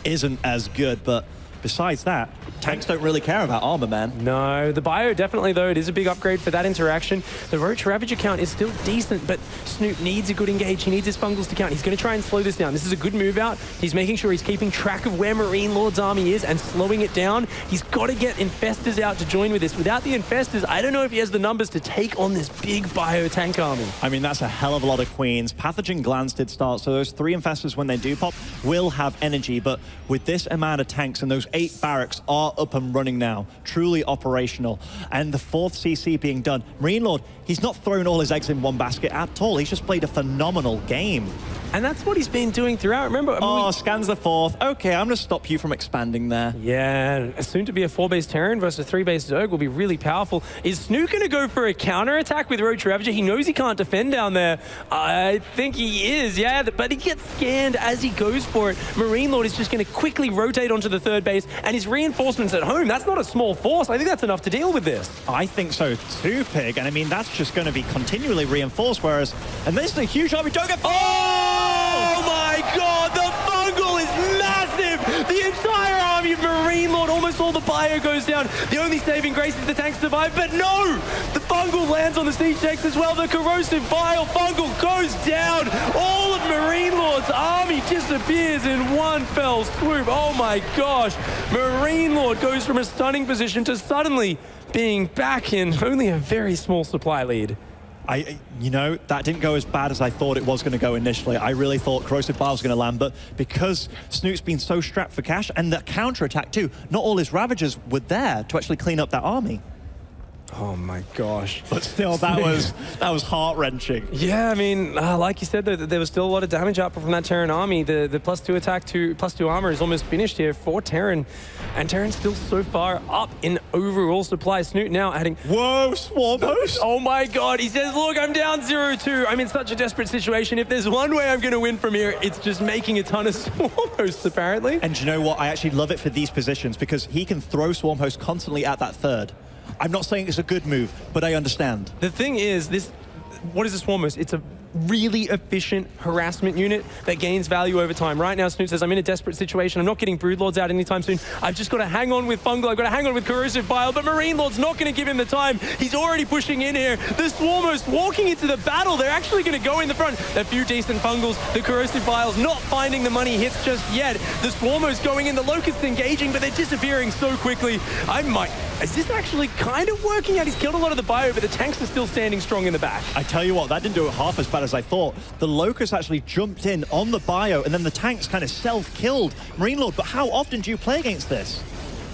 isn't as good. But besides that, tanks don't really care about armor, man. No, the bio definitely, though, it is a big upgrade for that interaction. The Roach Ravager count is still decent, but Snute needs a good engage. He needs his fungals to count. He's going to try and slow this down. This is a good move out. He's making sure he's keeping track of where MarineLorD's army is and slowing it down. He's got to get Infestors out to join with this. Without the Infestors, I don't know if he has the numbers to take on this big bio tank army. I mean, that's a hell of a lot of Queens. Pathogen Glands did start, so those 3 Infestors, when they do pop, will have energy. But with this amount of tanks and those 8 barracks are up and running now, truly operational. And the 4th CC being done. MarineLorD, he's not thrown all his eggs in one basket at all. He's just played a phenomenal game. And that's what he's been doing throughout. Remember, scans the 4th. Okay, I'm going to stop you from expanding there. Yeah, soon to be a 4-base Terran versus a 3-base Zerg will be really powerful. Is Snute going to go for a counter-attack with Roach Ravager? He knows he can't defend down there. I think he is, yeah, but he gets scanned as he goes for it. MarineLorD is just going to quickly rotate onto the 3rd base, and his reinforcements at home, that's not a small force. I think that's enough to deal with this. I think so too, Pig, and I mean, that's just going to be continually reinforced, whereas, and this is a huge army, don't get... Oh my god, the fungal is massive! The entire army of MarineLorD, almost all the bio goes down. The only saving grace is the tanks survive, but no! The fungal lands on the siege tanks as well. The corrosive bile fungal goes down. All of MarineLorD's army disappears in one fell swoop. Oh my gosh. MarineLorD goes from a stunning position to suddenly being back in only a very small supply lead. You know, that didn't go as bad as I thought it was going to go initially. I really thought Corrosive Bile was going to land, but because Snute's been so strapped for cash, and the counter-attack too, not all his Ravagers were there to actually clean up that army. Oh my gosh. But still, that was heart-wrenching. Yeah, I mean, like you said, there was still a lot of damage output from that Terran army. The +2 attack to +2 armor is almost finished here for Terran. And Terran's still so far up in overall supply. Snute now adding... Whoa, Swarm Host! Oh my god, he says, look, I'm down 0-2. I'm in such a desperate situation. If there's one way I'm going to win from here, it's just making a ton of Swarm Hosts, apparently. And you know what? I actually love it for these positions because he can throw Swarm Host constantly at that third. I'm not saying it's a good move, but I understand. The thing is, what is a Swarm Host? It's a really efficient harassment unit that gains value over time. Right now, Snute says, I'm in a desperate situation. I'm not getting Broodlords out anytime soon. I've just got to hang on with Fungal. I've got to hang on with Corrosive Bile, but MarineLorD's not going to give him the time. He's already pushing in here. The Swarmhost walking into the battle. They're actually going to go in the front. A few decent Fungals. The Corrosive Bile's not finding the money hits just yet. The Swarmhost going in. The Locusts engaging, but they're disappearing so quickly. Is this actually kind of working out? He's killed a lot of the bio, but the tanks are still standing strong in the back. I tell you what, that didn't do it half as bad as I thought. The Locust actually jumped in on the bio, and then the tanks kind of self-killed MarineLorD. But how often do you play against this?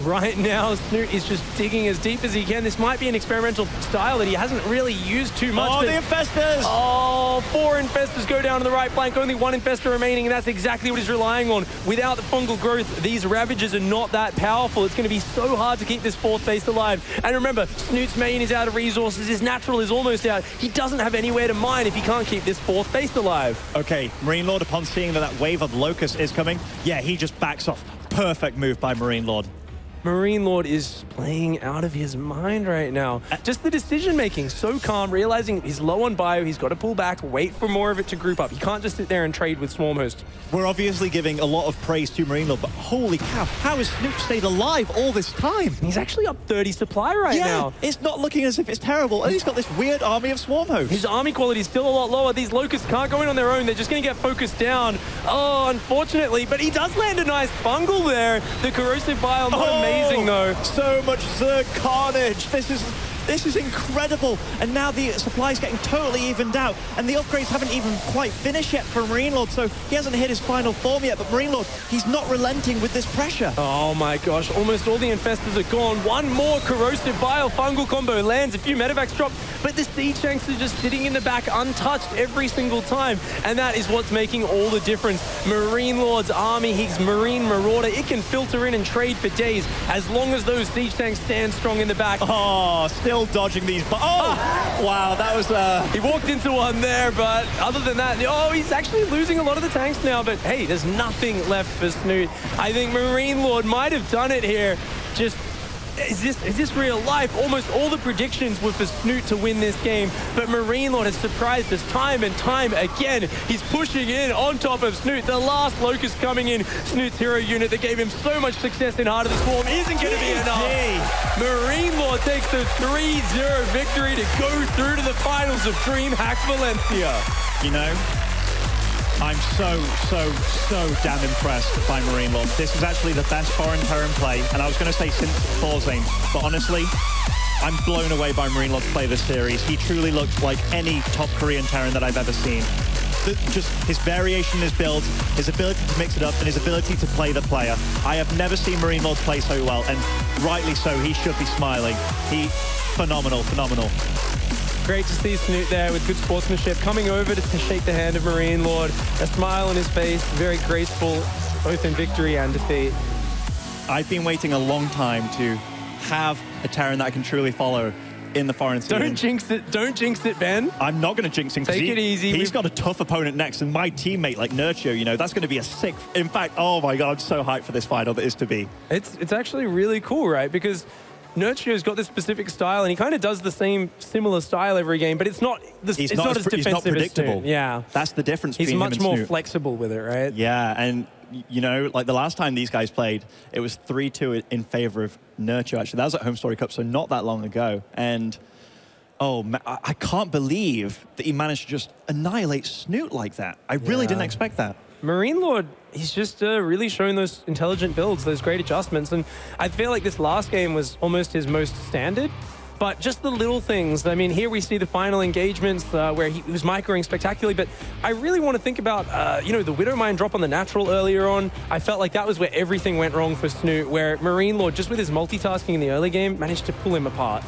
Right now, Snute is just digging as deep as he can. This might be an experimental style that he hasn't really used too much. Oh, the Infestors! Oh, 4 Infestors go down to the right flank. Only 1 Infestor remaining, and that's exactly what he's relying on. Without the fungal growth, these Ravagers are not that powerful. It's going to be so hard to keep this 4th base alive. And remember, Snute's main is out of resources. His natural is almost out. He doesn't have anywhere to mine if he can't keep this 4th base alive. Okay, MarineLorD, upon seeing that wave of Locust is coming, yeah, he just backs off. Perfect move by MarineLorD. MarineLorD is playing out of his mind right now. Just the decision-making, so calm, realizing he's low on bio, he's got to pull back, wait for more of it to group up. He can't just sit there and trade with Swarmhost. We're obviously giving a lot of praise to MarineLorD, but holy cow, how has Snute stayed alive all this time? He's actually up 30 supply right now. It's not looking as if it's terrible, and he's got this weird army of Swarmhosts. His army quality is still a lot lower. These Locusts can't go in on their own. They're just going to get focused down. Oh, unfortunately, but he does land a nice fungal there. The Corrosive Bile, not amazing though. So much Zerg carnage. This is incredible. And now the supply's getting totally evened out. And the upgrades haven't even quite finished yet for MarineLorD. So he hasn't hit his final form yet. But MarineLorD, he's not relenting with this pressure. Oh my gosh. Almost all the Infestors are gone. One more Corrosive Bile fungal combo lands. A few medevacs drop. But the Siege tanks are just sitting in the back untouched every single time. And that is what's making all the difference. MarineLorD's army, his Marine Marauder, it can filter in and trade for days as long as those Siege tanks stand strong in the back. Oh, still dodging these. Wow, that was... He walked into one there, but other than that, he's actually losing a lot of the tanks now. But hey, there's nothing left for Snute. I think MarineLorD might have done it here. Just... Is this real life? Almost all the predictions were for Snute to win this game, but MarineLorD has surprised us time and time again. He's pushing in on top of Snute. The last Locust coming in, Snute's hero unit that gave him so much success in Heart of the Swarm isn't going to be enough. MarineLorD takes the 3-0 victory to go through to the finals of DreamHack Valencia. You know, I'm so damn impressed by MarineLorD. This is actually the best foreign Terran play, and I was going to say since Thorzane, but honestly, I'm blown away by MarineLorD's play this series. He truly looks like any top Korean Terran that I've ever seen. Just his variation in his build, his ability to mix it up, and his ability to play the player. I have never seen MarineLorD play so well, and rightly so, he should be smiling. Phenomenal. Great to see Snute there with good sportsmanship, coming over to shake the hand of MarineLorD. A smile on his face, very graceful, both in victory and defeat. I've been waiting a long time to have a Terran that I can truly follow in the foreign scene. Don't jinx it, Ben. I'm not going to jinx him. Take it easy. He's got a tough opponent next, and my teammate like Nurture, you know, that's going to be a sick... In fact, oh my God, I'm so hyped for this final that is to be. It's actually really cool, right? Because Nurture's got this specific style, and he kind of does the similar style every game, but it's not as defensive. He's not predictable. Yeah. That's the difference He's between him much and more Snute. flexible with it, right? Yeah, and you know, like the last time these guys played, it was 3-2 in favor of Nurture, actually. That was at Home Story Cup, so not that long ago. And oh, man, I can't believe that he managed to just annihilate Snute like that. I really didn't expect that. MarineLorD, he's just really showing those intelligent builds, those great adjustments. And I feel like this last game was almost his most standard. But just the little things. I mean, here we see the final engagements where he was microing spectacularly. But I really want to think about, the Widow Mine drop on the natural earlier on. I felt like that was where everything went wrong for Snute, where MarineLorD, just with his multitasking in the early game, managed to pull him apart.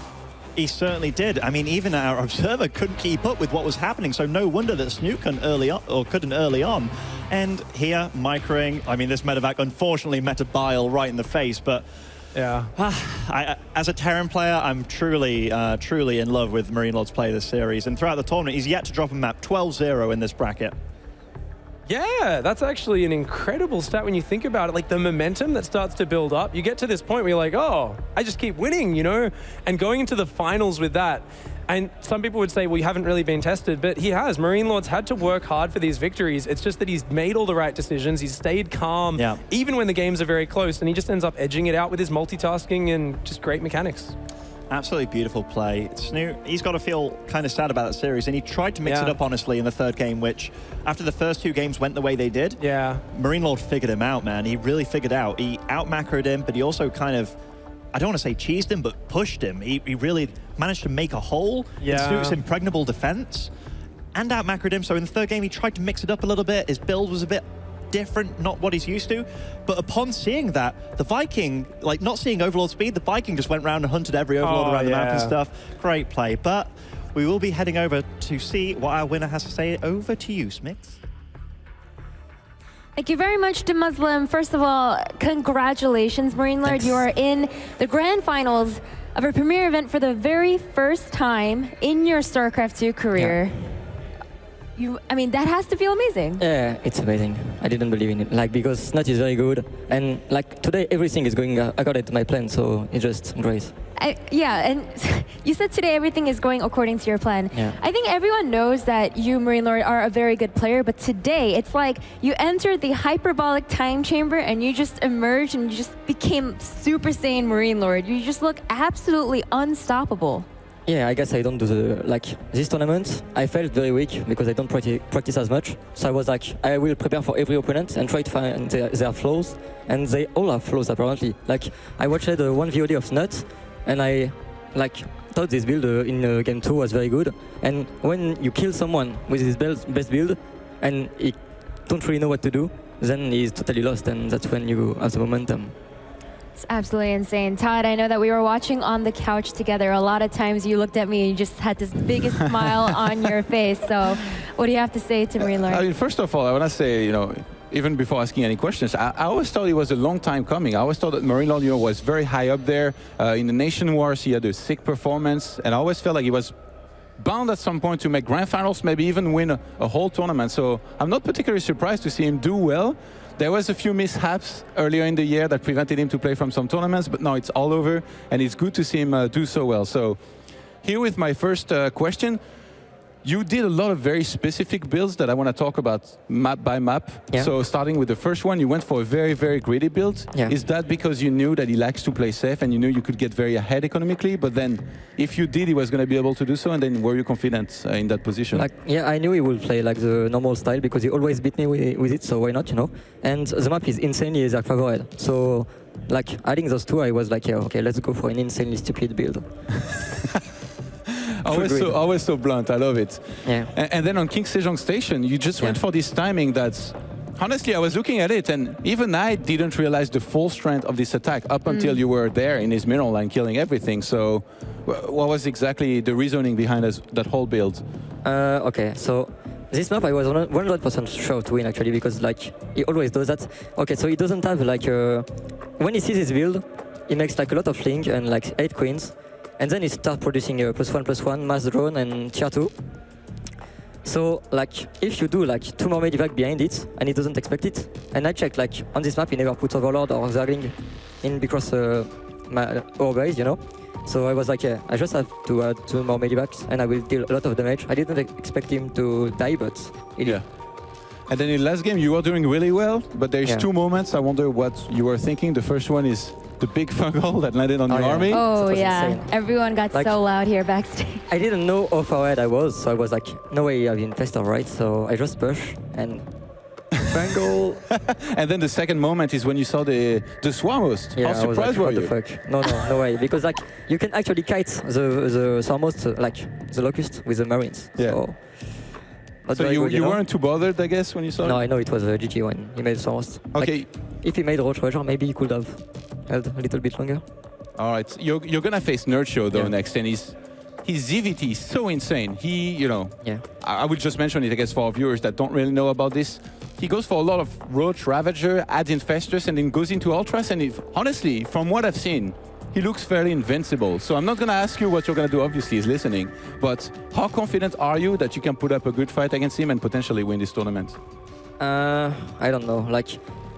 He certainly did. I mean, even our observer couldn't keep up with what was happening, so no wonder that Snute couldn't early on. And here, microing. I mean, this medevac unfortunately met a bile right in the face, but Yeah. As a Terran player, I'm truly in love with MarineLorD's play this series. And throughout the tournament, he's yet to drop a map 12-0 in this bracket. Yeah, that's actually an incredible stat when you think about it. Like the momentum that starts to build up, you get to this point where you're like, oh, I just keep winning, you know? And going into the finals with that, and some people would say, well, you haven't really been tested, but he has. MarineLorD's had to work hard for these victories. It's just that he's made all the right decisions. He's stayed calm, even when the games are very close, and he just ends up edging it out with his multitasking and just great mechanics. Absolutely beautiful play. Snute, he's got to feel kind of sad about that series, and he tried to mix it up, honestly, in the third game, which, after the first two games went the way they did, MarineLorD figured him out, man. He really figured out. He out-macroed him, but he also kind of, I don't want to say cheesed him, but pushed him. He really managed to make a hole in Snute's impregnable defense and out-macroed him. So in the third game, he tried to mix it up a little bit. His build was a bit different, not what he's used to. But upon seeing that, the Viking, like not seeing Overlord speed, the Viking just went around and hunted every Overlord around the map and stuff. Great play. But we will be heading over to see what our winner has to say. Over to you, Smix. Thank you very much to Muslim. First of all, congratulations, MarineLorD. You are in the grand finals of a premier event for the very first time in your StarCraft 2 career. I mean, that has to feel amazing. Yeah, it's amazing. I didn't believe in it, like, because Snute is very good, and like today everything is going according to my plan, so it's just great. Yeah, and you said today everything is going according to your plan. Yeah. I think everyone knows that you, MarineLorD, are a very good player, but today it's like you entered the hyperbolic time chamber and you just emerged and you just became Super Saiyan MarineLorD. You just look absolutely unstoppable. Yeah, I guess I don't do the, like, this tournament, I felt very weak because I don't practice as much. So I was like, I will prepare for every opponent and try to find their flaws. And they all have flaws, apparently. Like, I watched one VOD of Snute, and I, like, thought this build in game 2 was very good. And when you kill someone with his best build, and he don't really know what to do, then he's totally lost, and that's when you have the momentum. It's absolutely insane. Todd, I know that we were watching on the couch together. A lot of times you looked at me and you just had this biggest smile on your face. So what do you have to say to MarineLorD? I mean, first of all, I want to say, you know, even before asking any questions, I always thought it was a long time coming. I always thought that MarineLorD, you know, was very high up there. In the Nation Wars, he had a sick performance. And I always felt like he was bound at some point to make grand finals, maybe even win a whole tournament. So I'm not particularly surprised to see him do well. There was a few mishaps earlier in the year that prevented him to play from some tournaments, but now it's all over, and it's good to see him do so well. So here with my first question, you did a lot of very specific builds that I want to talk about map by map. Yeah. So starting with the first one, you went for a very, very greedy build. Yeah. Is that because you knew that he likes to play safe and you knew you could get very ahead economically? But then if you did, he was going to be able to do so, and then were you confident in that position? Like, yeah, I knew he would play like the normal style because he always beat me with it, so why not, you know? And the map is insanely Isaac favorable. So like adding those two, I was like, yeah, okay, let's go for an insanely stupid build. Always so blunt, I love it. Yeah. And then on King Sejong Station, you just went for this timing that's... Honestly, I was looking at it, and even I didn't realize the full strength of this attack up until you were there in his mineral line killing everything. So what was exactly the reasoning behind that whole build? Okay, so this map I was 100% sure to win, actually, because like he always does that. Okay, so he doesn't have like... when he sees his build, he makes like a lot of link and like 8 queens. And then he starts producing +1/+1 mass drone and tier 2. So like if you do like 2 more medivac behind it and he doesn't expect it, and I checked like on this map he never puts Overlord or Zergling in because our guys, you know. So I was like, yeah, I just have to add 2 more medivacs and I will deal a lot of damage. I didn't expect him to die, but he did. And then in the last game you were doing really well, but there's 2 moments I wonder what you were thinking. The first one is the big fungal that landed on your army. Oh yeah, insane. Everyone got like, so loud here backstage. I didn't know how far ahead I was, so I was like, no way I've infested, right? So I just push and fungal. And then the second moment is when you saw the Swarmhost. Yeah, how surprised were you? What the fuck? No way. Because like you can actually kite the Swarmhost, like the Locust with the Marines. Yeah. So you weren't too bothered, I guess, when you saw it? No, I know it was a GG when he made Swarmhost. Okay. Like, if he made Roach Roger, maybe he could have held a little bit longer. All right. You're going to face Nerdshow, though, next, and he's his ZVT is so insane. He, you know, Yeah. I will just mention it, I guess, for our viewers that don't really know about this. He goes for a lot of Roach, Ravager, adds Infestors, and then goes into Ultras. And honestly, from what I've seen, he looks fairly invincible. So I'm not going to ask you what you're going to do, obviously, he's listening. But how confident are you that you can put up a good fight against him and potentially win this tournament? I don't know. Like,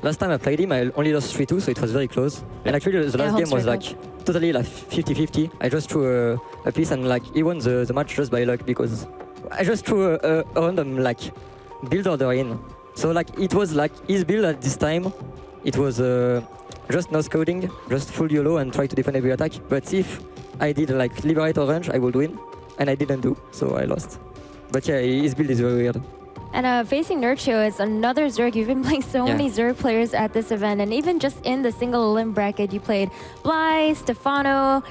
last time I played him, I only lost 3-2, so it was very close. And actually, the last home game was circle. like totally like 50-50. I just threw a piece and like he won the match just by luck because I just threw a random like build order in. So like it was like his build at this time. It was just no scouting, just full YOLO and try to defend every attack. But if I did like Liberate Orange, I would win. And I didn't do, so I lost. But yeah, his build is very weird. And facing Nurchio is another Zerg. You've been playing so many Zerg players at this event, and even just in the single limb bracket, you played Bly, Stefano,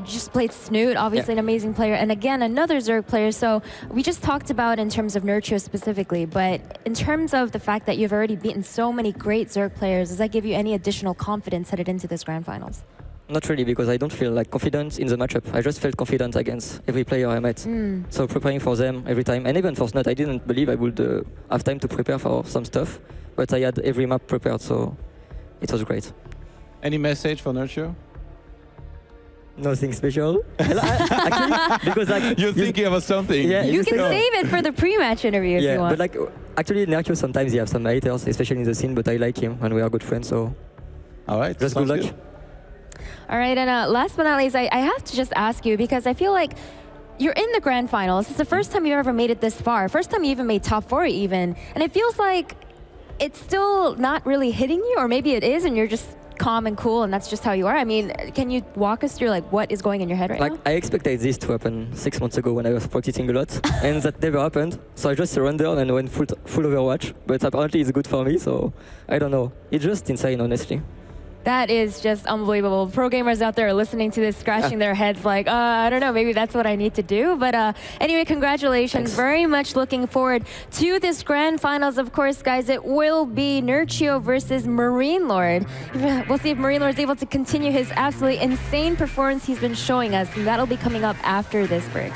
just played Snute, obviously an amazing player, and again, another Zerg player. So we just talked about in terms of Nurchio specifically, but in terms of the fact that you've already beaten so many great Zerg players, does that give you any additional confidence headed into this grand finals? Not really, because I don't feel like confident in the matchup. I just felt confident against every player I met. So preparing for them every time, and even for Snute, I didn't believe I would have time to prepare for some stuff, but I had every map prepared, so it was great. Any message for Nurture? Nothing special. Actually, because like You're thinking about something. Yeah, You can save it for the pre-match interview if you want. but like actually, Nerkio sometimes he have some haters, especially in the scene, but I like him and we are good friends, so All right. just good luck. All right, and last but not least, I have to just ask you, because I feel like you're in the grand finals. It's the first time you've ever made it this far. First time you even made top 4 even. And it feels like it's still not really hitting you, or maybe it is and you're just calm and cool and that's just how you are. I mean, can you walk us through like what is going in your head right now? I expected this to happen 6 months ago when I was practicing a lot, and that never happened. So I just surrendered and went full Overwatch. But apparently it's good for me, so I don't know. It's just insane, honestly. That is just unbelievable. Pro gamers out there are listening to this, scratching their heads like, I don't know, maybe that's what I need to do. But anyway, congratulations. Thanks. Very much looking forward to this grand finals. Of course, guys, it will be Nurchio versus MarineLorD. We'll see if MarineLorD is able to continue his absolutely insane performance he's been showing us. And that'll be coming up after this break.